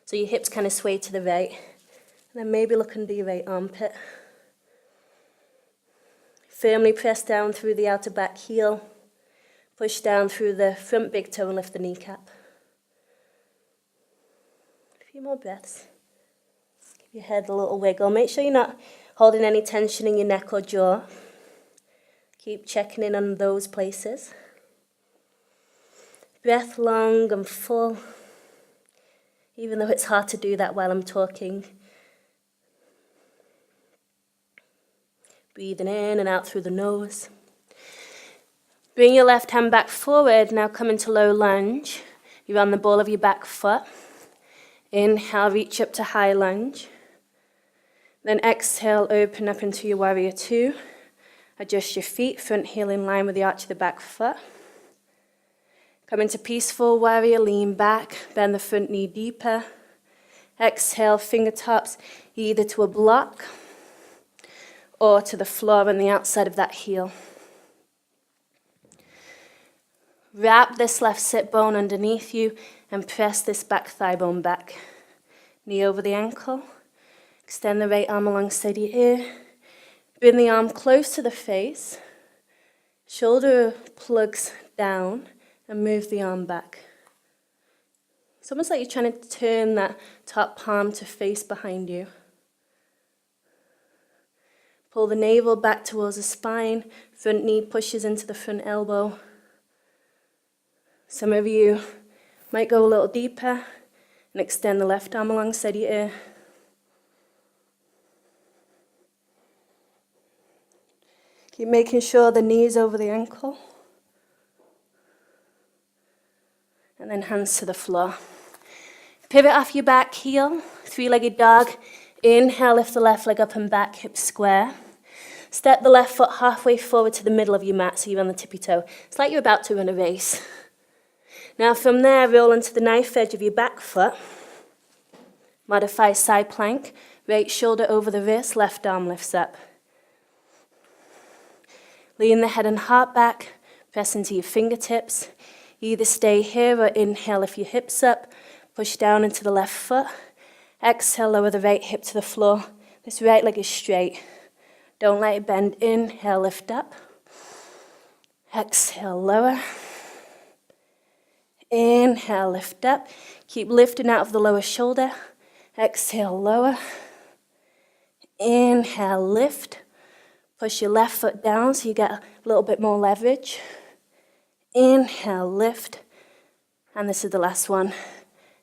So your hips kind of sway to the right. And then maybe look under your right armpit. Firmly press down through the outer back heel. Push down through the front big toe and lift the kneecap. A few more breaths. Give your head a little wiggle. Make sure you're not holding any tension in your neck or jaw. Keep checking in on those places. Breath long and full. Even though it's hard to do that while I'm talking. Breathing in and out through the nose. Bring your left hand back forward. Now come into low lunge. You're on the ball of your back foot. Inhale, reach up to high lunge. Then exhale, open up into your warrior 2. Adjust your feet, front heel in line with the arch of the back foot. Come into peaceful warrior, lean back, bend the front knee deeper. Exhale, fingertips either to a block or to the floor on the outside of that heel. Wrap this left sit bone underneath you and press this back thigh bone back. Knee over the ankle. Extend the right arm alongside your ear. Bring the arm close to the face. Shoulder plugs down and move the arm back. It's almost like you're trying to turn that top palm to face behind you. Pull the navel back towards the spine. Front knee pushes into the front elbow. Some of you might go a little deeper and extend the left arm alongside your ear. Keep making sure the knee is over the ankle. And then hands to the floor. Pivot off your back heel, 3-legged dog. Inhale, lift the left leg up and back, hips square. Step the left foot halfway forward to the middle of your mat so you're on the tippy toe. It's like you're about to run a race. Now from there, roll into the knife edge of your back foot. Modify side plank. Right shoulder over the wrist, left arm lifts up. Lean the head and heart back. Press into your fingertips. Either stay here or inhale, lift your hips up, push down into the left foot. Exhale, lower the right hip to the floor. This right leg is straight. Don't let it bend. Inhale, lift up. Exhale, lower. Inhale, lift up. Keep lifting out of the lower shoulder. Exhale, lower. Inhale, lift. Push your left foot down so you get a little bit more leverage. Inhale, lift. And this is the last one.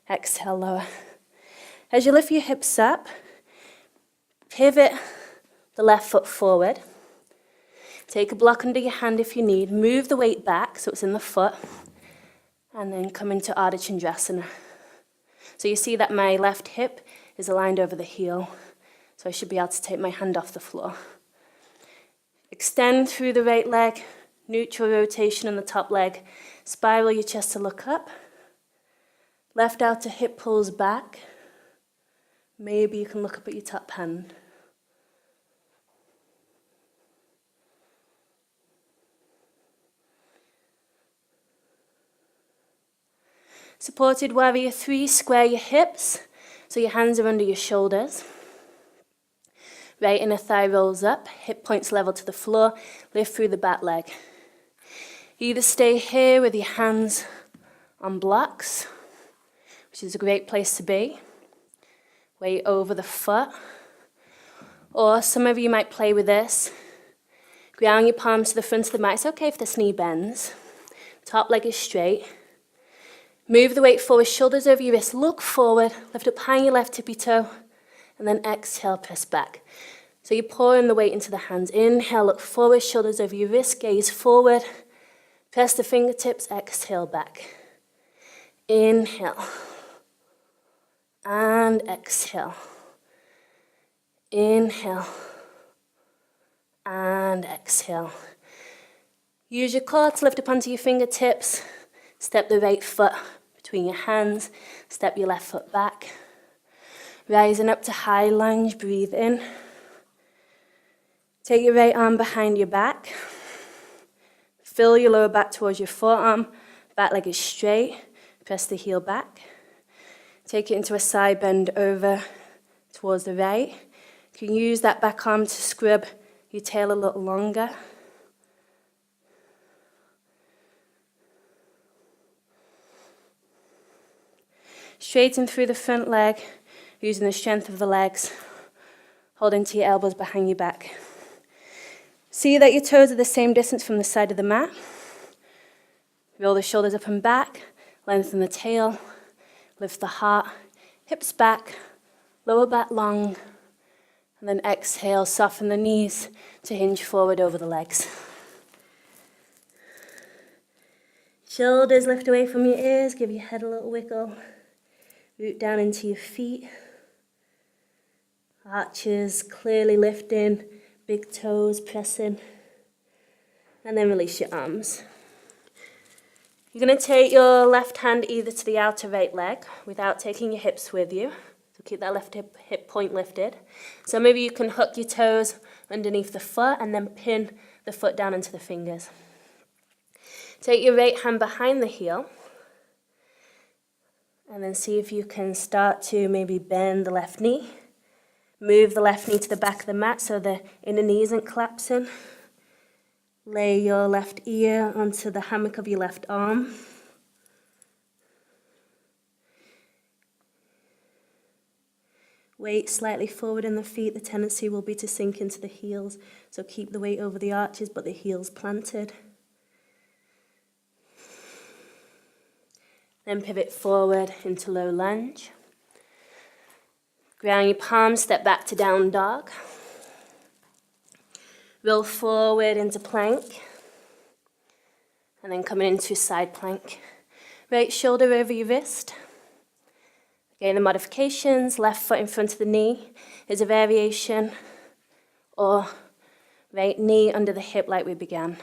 Exhale, lower. As you lift your hips up, pivot the left foot forward. Take a block under your hand if you need. Move the weight back so it's in the foot. And then come into Ardha Chandrasana. So you see that my left hip is aligned over the heel. So I should be able to take my hand off the floor. Extend through the right leg. Neutral rotation in the top leg. Spiral your chest to look up. Left outer hip pulls back. Maybe you can look up at your top hand. Supported warrior 3, square your hips so your hands are under your shoulders. Right inner thigh rolls up, hip points level to the floor, lift through the back leg. Either stay here with your hands on blocks, which is a great place to be, weight over the foot, or some of you might play with this. Ground your palms to the front of the mat. It's okay if this knee bends. Top leg is straight. Move the weight forward, shoulders over your wrists, look forward, lift up high your left tippy toe, and then exhale, press back. So you're pouring the weight into the hands. Inhale, look forward, shoulders over your wrist, gaze forward, press the fingertips, exhale back. Inhale, and exhale. Inhale, and exhale. Use your core to lift up onto your fingertips. Step the right foot between your hands. Step your left foot back. Rising up to high lunge, breathe in. Take your right arm behind your back. Fill your lower back towards your forearm. Back leg is straight. Press the heel back. Take it into a side bend over towards the right. You can use that back arm to scrub your tail a little longer. Straighten through the front leg, using the strength of the legs. Hold into your elbows behind your back. See that your toes are the same distance from the side of the mat. Roll the shoulders up and back, lengthen the tail, lift the heart, hips back, lower back long, and then exhale, soften the knees to hinge forward over the legs. Shoulders lift away from your ears, give your head a little wiggle. Root down into your feet. Arches clearly lifting, big toes pressing. And then release your arms. You're going to take your left hand either to the outer right leg without taking your hips with you. So keep that left hip point lifted. So maybe you can hook your toes underneath the foot and then pin the foot down into the fingers. Take your right hand behind the heel. And then see if you can start to maybe bend the left knee. Move the left knee to the back of the mat so the inner knee isn't collapsing. Lay your left ear onto the hammock of your left arm. Weight slightly forward in the feet. The tendency will be to sink into the heels. So keep the weight over the arches, but the heels planted. Then pivot forward into low lunge. Ground your palms, step back to down dog. Roll forward into plank. And then coming into side plank. Right shoulder over your wrist. Again, the modifications, left foot in front of the knee is a variation. Or right knee under the hip like we began.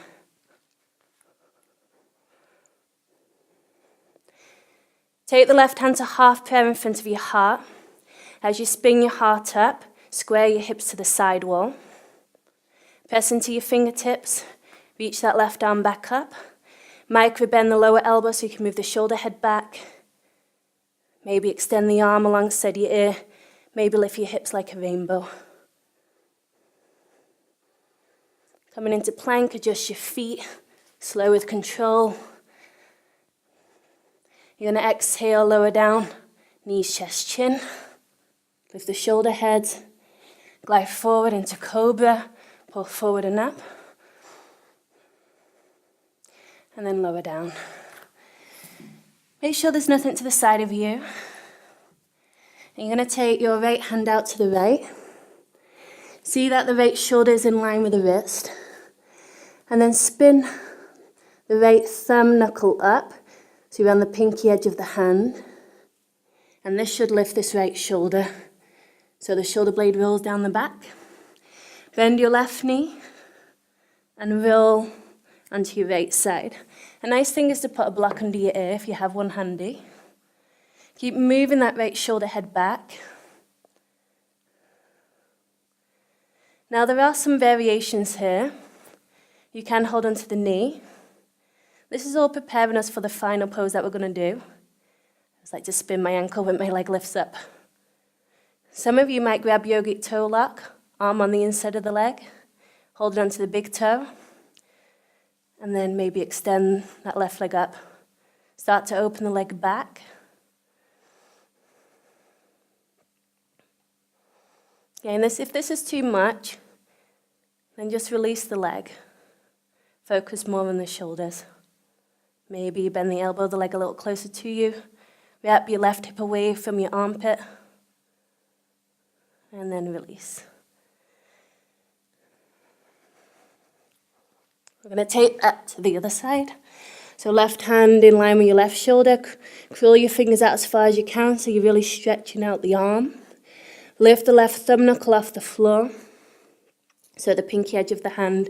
Take the left hand to half prayer in front of your heart. As you spin your heart up, square your hips to the side wall. Press into your fingertips, reach that left arm back up. Micro bend the lower elbow so you can move the shoulder head back. Maybe extend the arm alongside your ear. Maybe lift your hips like a rainbow. Coming into plank, adjust your feet, slow with control. You're going to exhale, lower down, knees, chest, chin. Lift the shoulder head, glide forward into Cobra, pull forward and up. And then lower down. Make sure there's nothing to the side of you. And you're going to take your right hand out to the right. See that the right shoulder is in line with the wrist. And then spin the right thumb knuckle up, so you're on the pinky edge of the hand. And this should lift this right shoulder. So the shoulder blade rolls down the back. Bend your left knee and roll onto your right side. A nice thing is to put a block under your ear if you have one handy. Keep moving that right shoulder head back. Now there are some variations here. You can hold onto the knee. This is all preparing us for the final pose that we're going to do. I just like to spin my ankle when my leg lifts up. Some of you might grab yogic toe lock, arm on the inside of the leg, hold it onto the big toe, and then maybe extend that left leg up. Start to open the leg back. Okay, and if this is too much, then just release the leg. Focus more on the shoulders. Maybe you bend the elbow, the leg a little closer to you. Wrap your left hip away from your armpit. And then release. We're going to take that to the other side. So left hand in line with your left shoulder. Curl your fingers out as far as you can so you're really stretching out the arm. Lift the left thumb knuckle off the floor so the pinky edge of the hand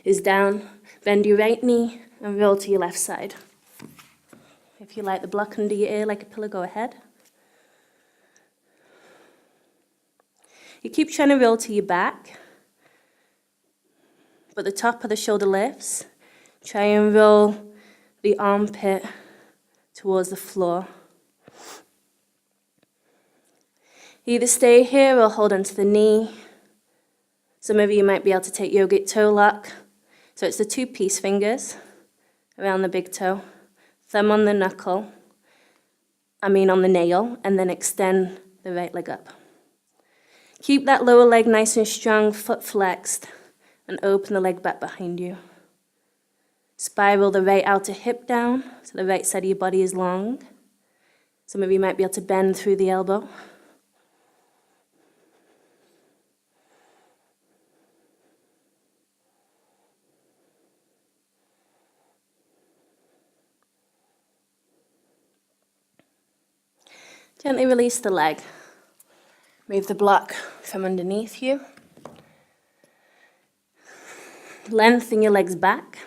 is down. Bend your right knee and roll to your left side. If you like the block under your ear like a pillow, go ahead. You keep trying to roll to your back, but the top of the shoulder lifts. Try and roll the armpit towards the floor. Either stay here or hold onto the knee. Some of you might be able to take yogic toe lock. So it's the two peace fingers around the big toe, thumb on the knuckle, on the nail, and then extend the right leg up. Keep that lower leg nice and strong, foot flexed, and open the leg back behind you. Spiral the right outer hip down, so the right side of your body is long. Some of you might be able to bend through the elbow. Gently release the leg. Move the block from underneath you. Lengthen your legs back.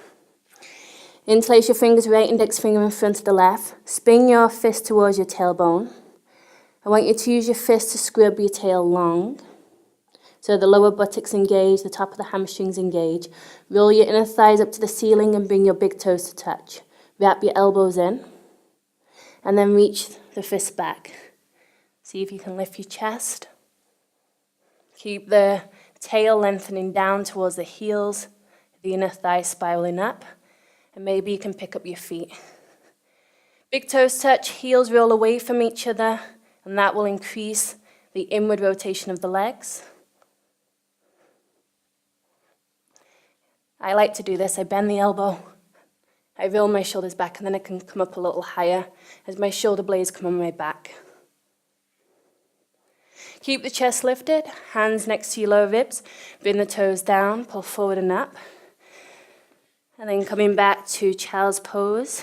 Interlace your fingers, right index finger in front of the left. Spin your fist towards your tailbone. I want you to use your fist to scrub your tail long. So the lower buttocks engage, the top of the hamstrings engage. Roll your inner thighs up to the ceiling and bring your big toes to touch. Wrap your elbows in. And then reach the fist back. See if you can lift your chest. Keep the tail lengthening down towards the heels, the inner thigh spiraling up. And maybe you can pick up your feet. Big toes touch, heels roll away from each other, and that will increase the inward rotation of the legs. I like to do this. I bend the elbow. I roll my shoulders back, and then I can come up a little higher as my shoulder blades come on my back. Keep the chest lifted, hands next to your lower ribs. Bring the toes down, pull forward and up. And then coming back to child's pose.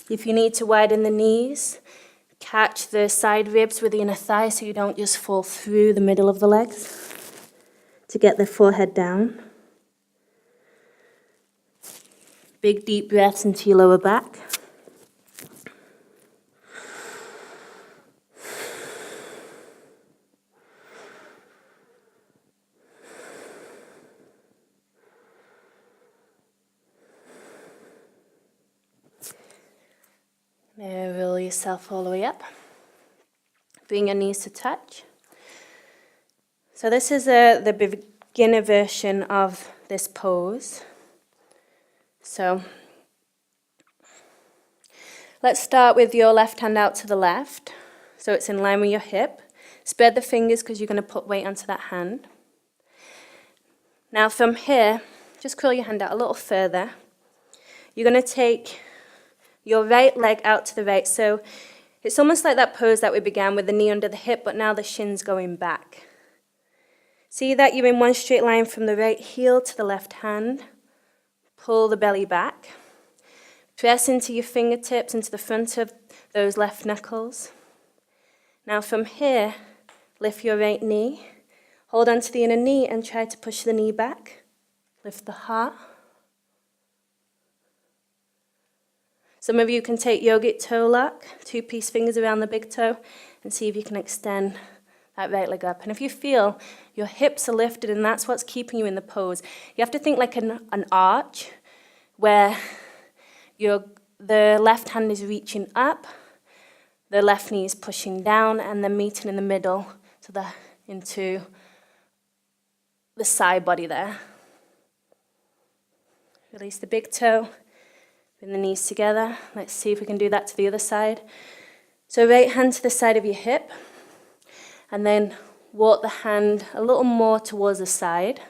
If you need to widen the knees, catch the side ribs with the inner thigh so you don't just fall through the middle of the legs to get the forehead down. Big deep breaths into your lower back. yourself all the way up. Bring your knees to touch. So this is the beginner version of this pose. So let's start with your left hand out to the left, so it's in line with your hip. Spread the fingers because you're going to put weight onto that hand. Now from here, just curl your hand out a little further. You're going to take your right leg out to the right. So it's almost like that pose that we began with the knee under the hip, but now the shin's going back. See that you're in one straight line from the right heel to the left hand. Pull the belly back. Press into your fingertips, into the front of those left knuckles. Now from here, lift your right knee. Hold onto the inner knee and try to push the knee back. Lift the heart. Some of you can take yogic toe lock, 2-piece fingers around the big toe, and see if you can extend that right leg up. And if you feel your hips are lifted and that's what's keeping you in the pose, you have to think like an arch where the left hand is reaching up, the left knee is pushing down, and then meeting in the middle into the side body there. Release the big toe, bring the knees together. Let's see if we can do that to the other side. So right hand to the side of your hip, and then walk the hand a little more towards the side.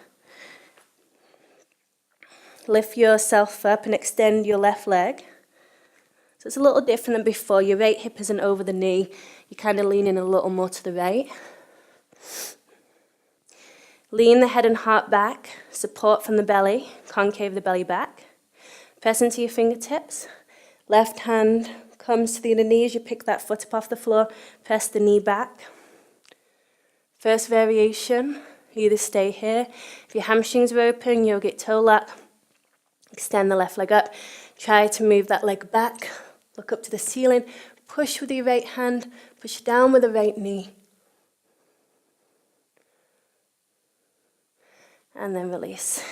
Lift yourself up and extend your left leg. So it's a little different than before. Your right hip isn't over the knee. You're kind of leaning a little more to the right. Lean the head and heart back. Support from the belly. Concave the belly back. Press into your fingertips. Left hand comes to the inner knee as you pick that foot up off the floor. Press the knee back. First variation, either stay here. If your hamstrings are open, yogic toe lock. Extend the left leg up. Try to move that leg back. Look up to the ceiling. Push with your right hand. Push down with the right knee. And then release.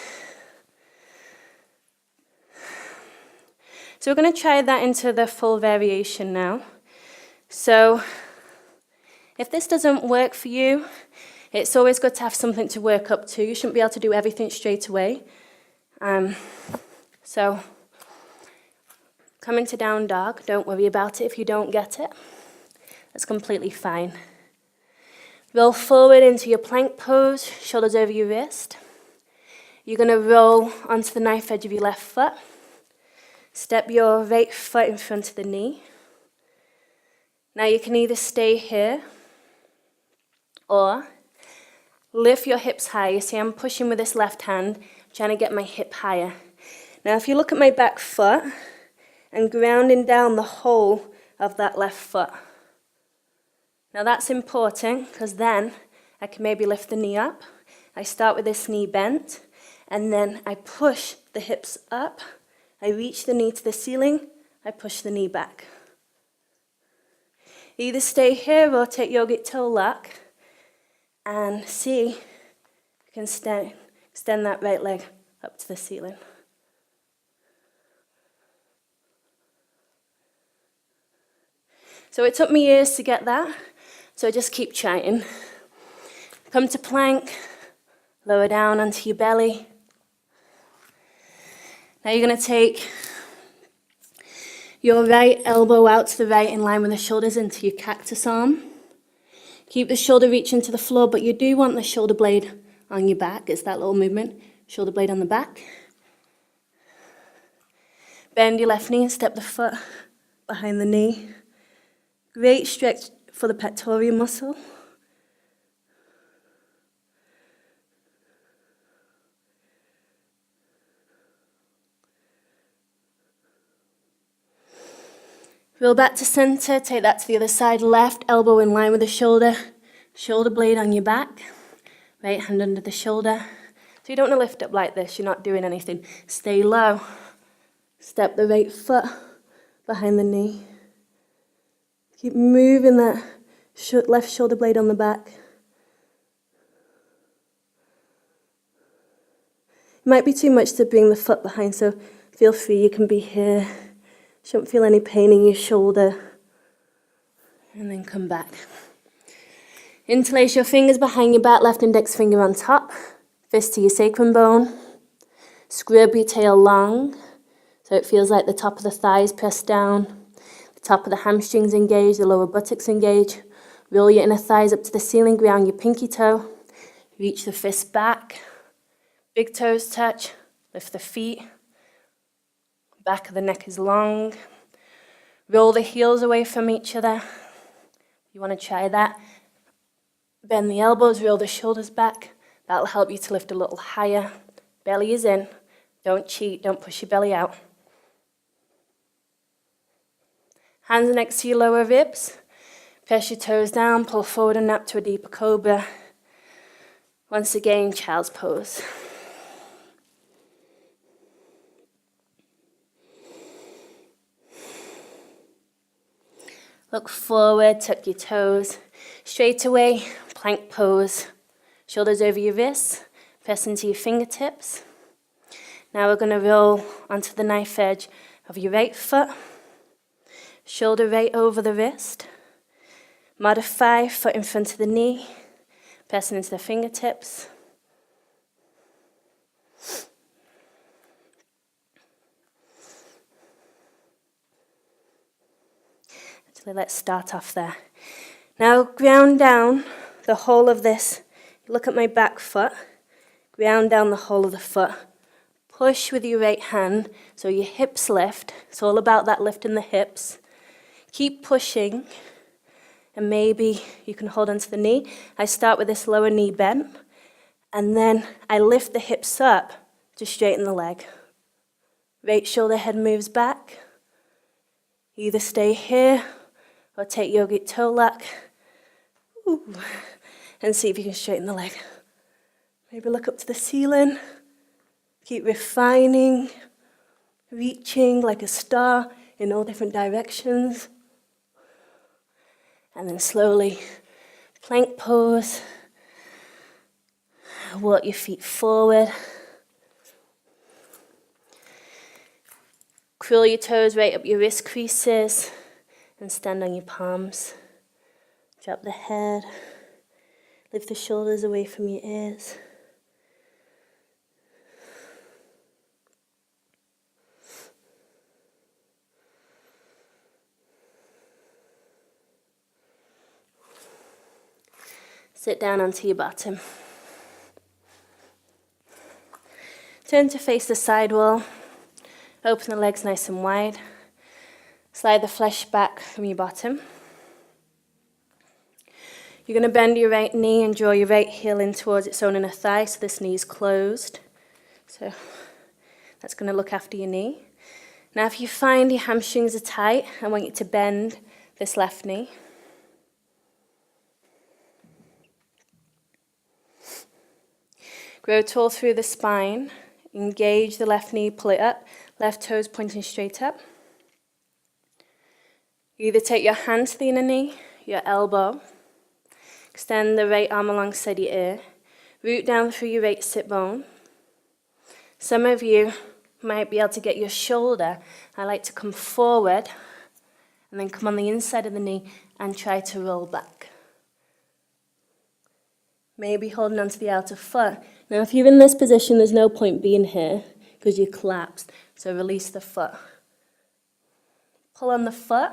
So we're going to try that into the full variation now. So if this doesn't work for you, it's always good to have something to work up to. You shouldn't be able to do everything straight away. So come into down dog. Don't worry about it if you don't get it. That's completely fine. Roll forward into your plank pose, shoulders over your wrist. You're going to roll onto the knife edge of your left foot. Step your right foot in front of the knee. Now you can either stay here or lift your hips high. You see I'm pushing with this left hand, trying to get my hip higher. Now if you look at my back foot and grounding down the whole of that left foot. Now that's important because then I can maybe lift the knee up. I start with this knee bent and then I push the hips up. I reach the knee to the ceiling. I push the knee back. Either stay here or take yogic toe lock and see if you can extend that right leg up to the ceiling. So it took me years to get that, so just keep trying. Come to plank, lower down onto your belly. Now you're going to take your right elbow out to the right in line with the shoulders into your cactus arm. Keep the shoulder reaching to the floor, but you do want the shoulder blade on your back. It's that little movement, shoulder blade on the back. Bend your left knee and step the foot behind the knee. Great stretch for the pectoral muscle. Roll back to center, take that to the other side. Left elbow in line with the shoulder. Shoulder blade on your back. Right hand under the shoulder. So you don't want to lift up like this, you're not doing anything. Stay low. Step the right foot behind the knee. Keep moving that left shoulder blade on the back. It might be too much to bring the foot behind, so feel free, you can be here. Shouldn't feel any pain in your shoulder And then come back. Interlace your fingers behind your back, left index finger on top. Fist to your sacrum bone. Scrub your tail long, so it feels like the top of the thighs pressed down. The top of the hamstrings engaged, the lower buttocks engaged. Roll your inner thighs up to the ceiling, ground your pinky toe. Reach the fist back. Big toes touch. Lift the feet. Back of the neck is long. Roll the heels away from each other. You want to try that. Bend the elbows, roll the shoulders back. That'll help you to lift a little higher. Belly is in. Don't cheat, don't push your belly out. Hands next to your lower ribs. Press your toes down, pull forward and up to a deeper cobra. Once again, child's pose. Look forward, tuck your toes. Straight away, plank pose. Shoulders over your wrists, press into your fingertips. Now we're going to roll onto the knife edge of your right foot. Shoulder right over the wrist. Modify foot in front of the knee, pressing into the fingertips. Actually, let's start off there. Now ground down the whole of this. Look at my back foot. Ground down the whole of the foot. Push with your right hand so your hips lift. It's all about that lift in the hips. Keep pushing, and maybe you can hold onto the knee. I start with this lower knee bent, and then I lift the hips up to straighten the leg. Right shoulder head moves back. Either stay here or take yogic toe lock. Ooh. And see if you can straighten the leg. Maybe look up to the ceiling. Keep refining, reaching like a star in all different directions. And then slowly, plank pose. Walk your feet forward. Curl your toes right up your wrist creases and stand on your palms. Drop the head. Lift the shoulders away from your ears. Sit down onto your bottom. Turn to face the side wall. Open the legs nice and wide. Slide the flesh back from your bottom. You're going to bend your right knee and draw your right heel in towards its own inner thigh, so this knee is closed. So that's going to look after your knee. Now if you find your hamstrings are tight, I want you to bend this left knee. Grow tall through the spine. Engage the left knee, pull it up. Left toes pointing straight up. You either take your hand to the inner knee, your elbow. Extend the right arm alongside your ear. Root down through your right sit bone. Some of you might be able to get your shoulder. I like to come forward and then come on the inside of the knee and try to roll back. Maybe holding onto the outer foot. Now if you're in this position, there's no point being here because you're collapsed. So release the foot. Pull on the foot,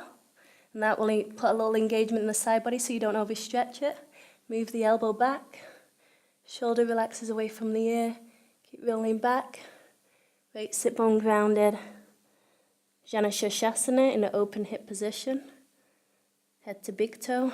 and that will put a little engagement in the side body so you don't overstretch it. Move the elbow back. Shoulder relaxes away from the ear. Keep rolling back. Right sit bone grounded. Shavasana in an open hip position. Head to big toe.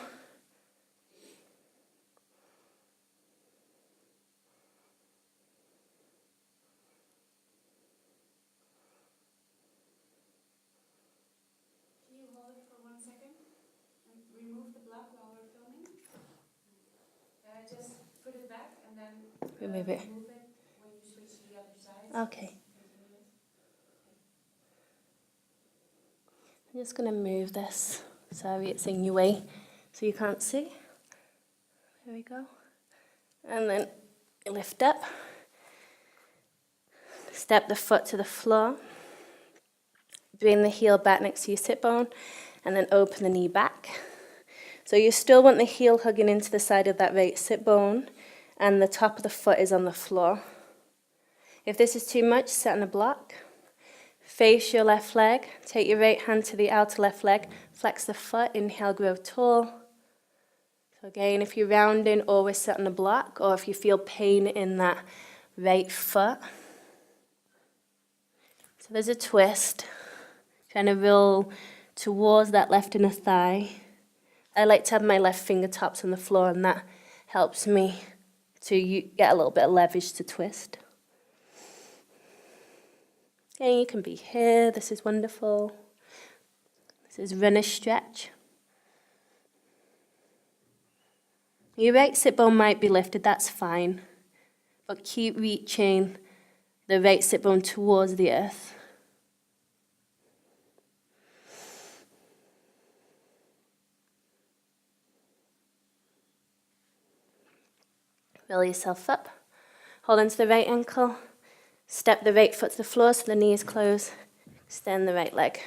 Remove it. When you switch to the other side. Okay. I'm just going to move this. Sorry, it's in your way, so you can't see. There we go. And then lift up. Step the foot to the floor. Bring the heel back next to your sit bone, and then open the knee back. So you still want the heel hugging into the side of that right sit bone, and the top of the foot is on the floor. If this is too much, sit on a block. Face your left leg. Take your right hand to the outer left leg. Flex the foot. Inhale, grow tall. So again, if you're rounding, always sit on a block, or if you feel pain in that right foot. So there's a twist. Trying to roll towards that left inner thigh. I like to have my left fingertips on the floor, and that helps me to get a little bit of leverage to twist. Okay, you can be here. This is wonderful. This is runner stretch. Your right sit bone might be lifted, that's fine. But keep reaching the right sit bone towards the earth. Roll yourself up. Hold onto the right ankle. Step the right foot to the floor so the knee is closed. Extend the right leg.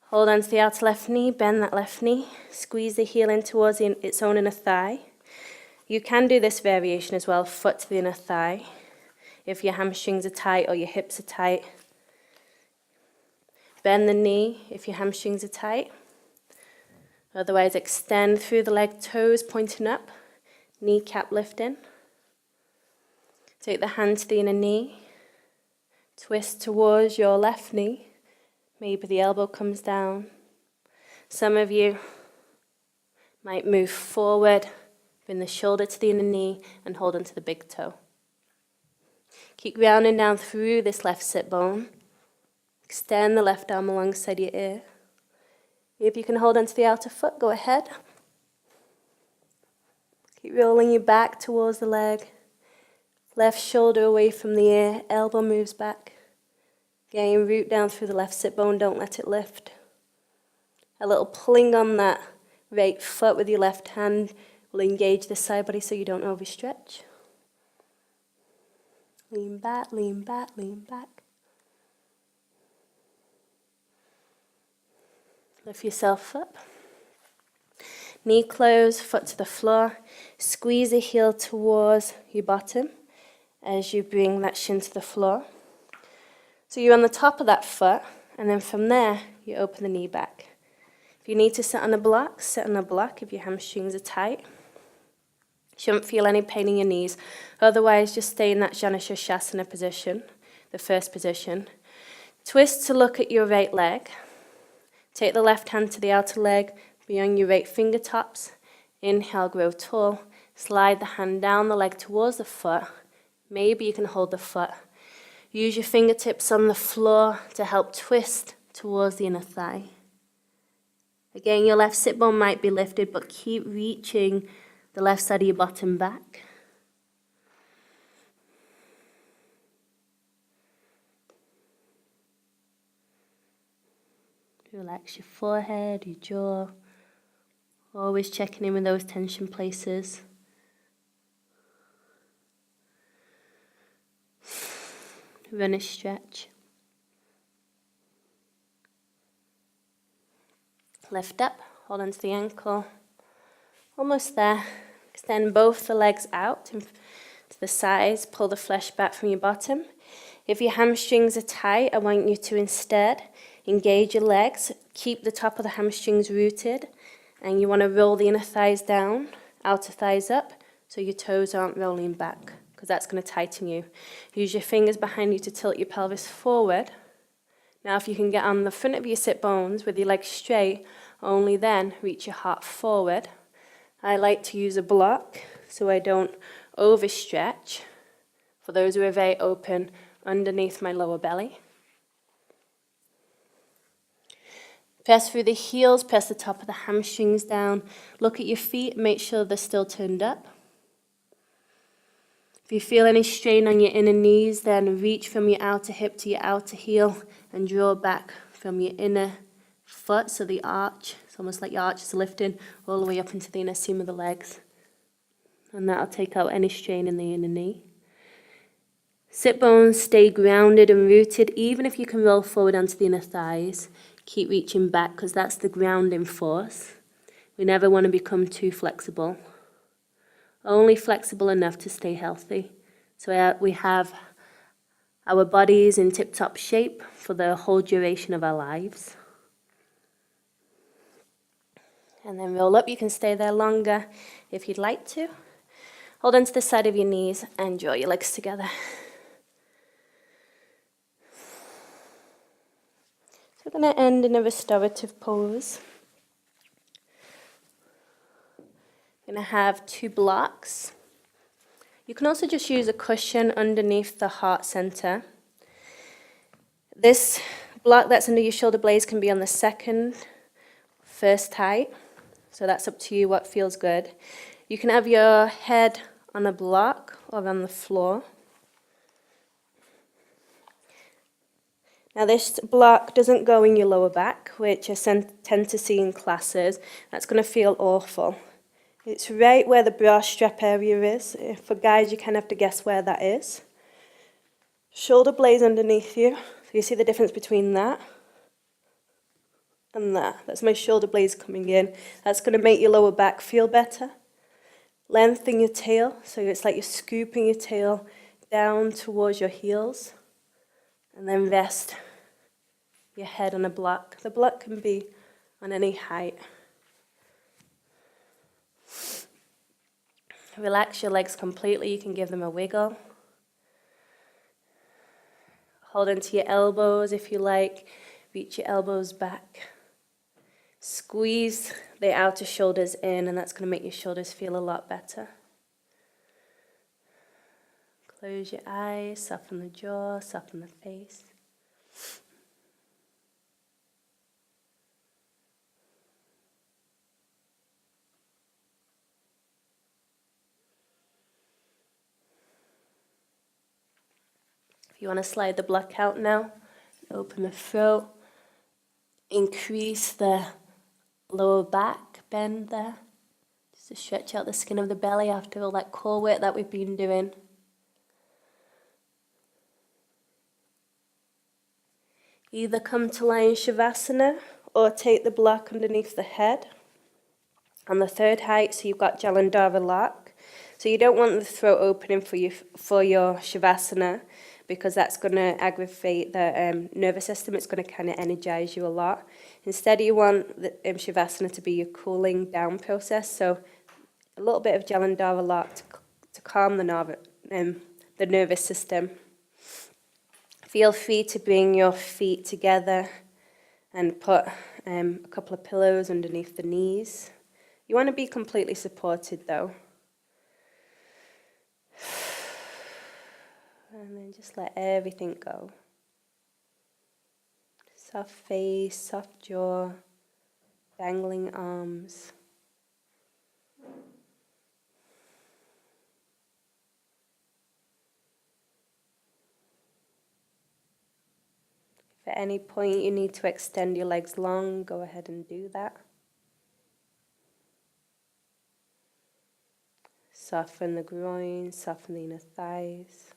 Hold onto the outer left knee. Bend that left knee. Squeeze the heel in towards its own inner thigh. You can do this variation as well, foot to the inner thigh, if your hamstrings are tight or your hips are tight. Bend the knee if your hamstrings are tight. Otherwise, extend through the leg, toes pointing up. Kneecap lifting. Take the hand to the inner knee. Twist towards your left knee. Maybe the elbow comes down. Some of you might move forward, bring the shoulder to the inner knee and hold onto the big toe. Keep grounding down through this left sit bone. Extend the left arm alongside your ear. If you can hold onto the outer foot, go ahead. Keep rolling your back towards the leg. Left shoulder away from the ear, elbow moves back. Again, root down through the left sit bone, don't let it lift. A little pulling on that right foot with your left hand will engage the side body so you don't overstretch. Lean back, lean back, lean back. Lift yourself up. Knee closed, foot to the floor. Squeeze the heel towards your bottom as you bring that shin to the floor. So you're on the top of that foot, and then from there, you open the knee back. If you need to sit on a block, sit on a block if your hamstrings are tight. You shouldn't feel any pain in your knees. Otherwise, just stay in that Shavasana position, the first position. Twist to look at your right leg. Take the left hand to the outer leg, beyond your right fingertips. Inhale, grow tall. Slide the hand down the leg towards the foot. Maybe you can hold the foot. Use your fingertips on the floor to help twist towards the inner thigh. Again, your left sit bone might be lifted, but keep reaching the left side of your bottom back. Relax your forehead, your jaw. Always checking in with those tension places. Runner stretch. Lift up, hold onto the ankle. Almost there. Extend both the legs out to the sides. Pull the flesh back from your bottom. If your hamstrings are tight, I want you to instead engage your legs. Keep the top of the hamstrings rooted. And you want to roll the inner thighs down, outer thighs up, so your toes aren't rolling back, because that's going to tighten you. Use your fingers behind you to tilt your pelvis forward. Now if you can get on the front of your sit bones with your legs straight, only then reach your heart forward. I like to use a block so I don't overstretch. For those who are very open, underneath my lower belly. Press through the heels, press the top of the hamstrings down. Look at your feet, make sure they're still turned up. If you feel any strain on your inner knees, then reach from your outer hip to your outer heel and draw back from your inner foot, so the arch, it's almost like your arch is lifting all the way up into the inner seam of the legs. And that'll take out any strain in the inner knee. Sit bones stay grounded and rooted, even if you can roll forward onto the inner thighs. Keep reaching back because that's the grounding force. We never want to become too flexible. Only flexible enough to stay healthy. So we have our bodies in tip-top shape for the whole duration of our lives. And then roll up. You can stay there longer if you'd like to. Hold onto the side of your knees and draw your legs together. So we're going to end in a restorative pose. We're going to have 2 blocks. You can also just use a cushion underneath the heart center. This block that's under your shoulder blades can be on the second, first height. So that's up to you what feels good. You can have your head on a block or on the floor. Now this block doesn't go in your lower back, which I tend to see in classes. That's going to feel awful. It's right where the bra strap area is. For guys, you kind of have to guess where that is. Shoulder blades underneath you. So you see the difference between that and that. That's my shoulder blades coming in. That's going to make your lower back feel better. Lengthen your tail. So it's like you're scooping your tail down towards your heels. And then rest your head on a block. The block can be on any height. Relax your legs completely. You can give them a wiggle. Hold onto your elbows if you like. Reach your elbows back. Squeeze the outer shoulders in, and that's going to make your shoulders feel a lot better. Close your eyes, soften the jaw, soften the face. If you want to slide the block out now, open the throat, increase the lower back, bend there, just to stretch out the skin of the belly after all that core work that we've been doing. Either come to lying Shavasana or take the block underneath the head. On the third height, so you've got Jalandhara lock. So you don't want the throat opening for your Shavasana, because that's going to aggravate the nervous system. It's going to kind of energize you a lot. Instead, you want the Shavasana to be your cooling down process. So a little bit of Jalandhara lock to calm the nervous system. Feel free to bring your feet together and put a couple of pillows underneath the knees. You want to be completely supported though. And then just let everything go. Soft face, soft jaw, dangling arms. If at any point you need to extend your legs long, go ahead and do that. Soften the groin, soften the inner thighs.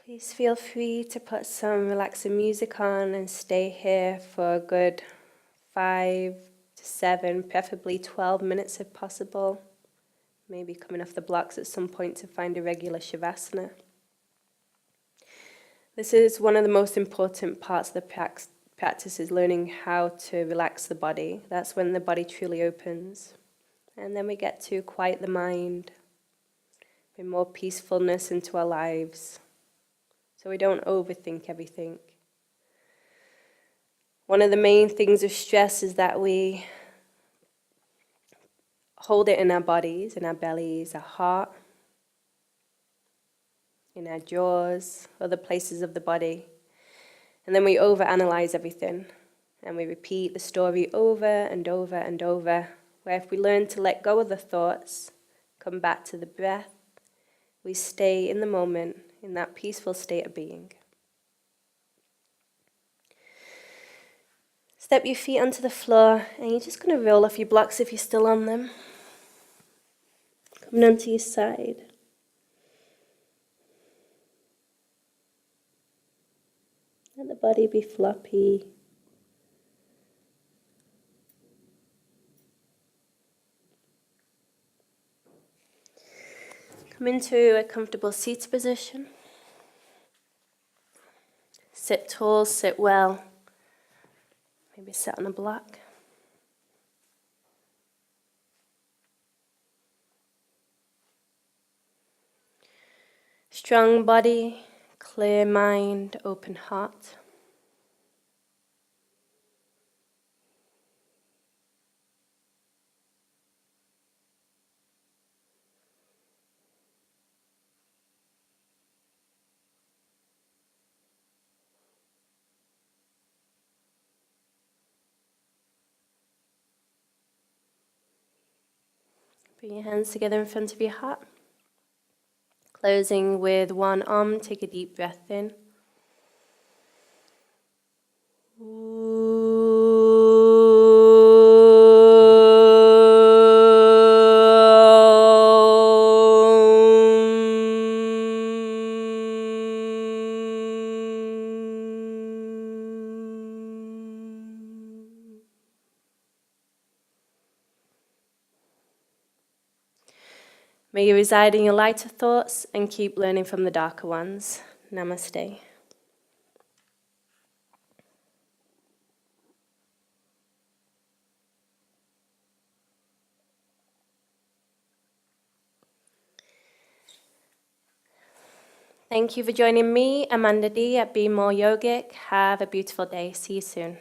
Please feel free to put some relaxing music on and stay here for a good 5 to 7, preferably 12 minutes if possible. Maybe coming off the blocks at some point to find a regular Shavasana. This is one of the most important parts of the practice, is learning how to relax the body. That's when the body truly opens. And then we get to quiet the mind, bring more peacefulness into our lives. so we don't overthink everything. One of the main things of stress is that we hold it in our bodies, in our bellies, our heart, in our jaws, other places of the body. And then we overanalyze everything. And we repeat the story over and over and over. Where if we learn to let go of the thoughts, come back to the breath, we stay in the moment, in that peaceful state of being. Step your feet onto the floor, and you're just going to roll off your blocks if you're still on them. Coming onto your side. Let the body be floppy. Come into a comfortable seated position. Sit tall, sit well. Maybe sit on a block. Strong body, clear mind, open heart. Bring your hands together in front of your heart. Closing with one arm, take a deep breath in. May you reside in your lighter thoughts and keep learning from the darker ones. Namaste. Thank you for joining me, Amanda D, at Be More Yogic. Have a beautiful day. See you soon.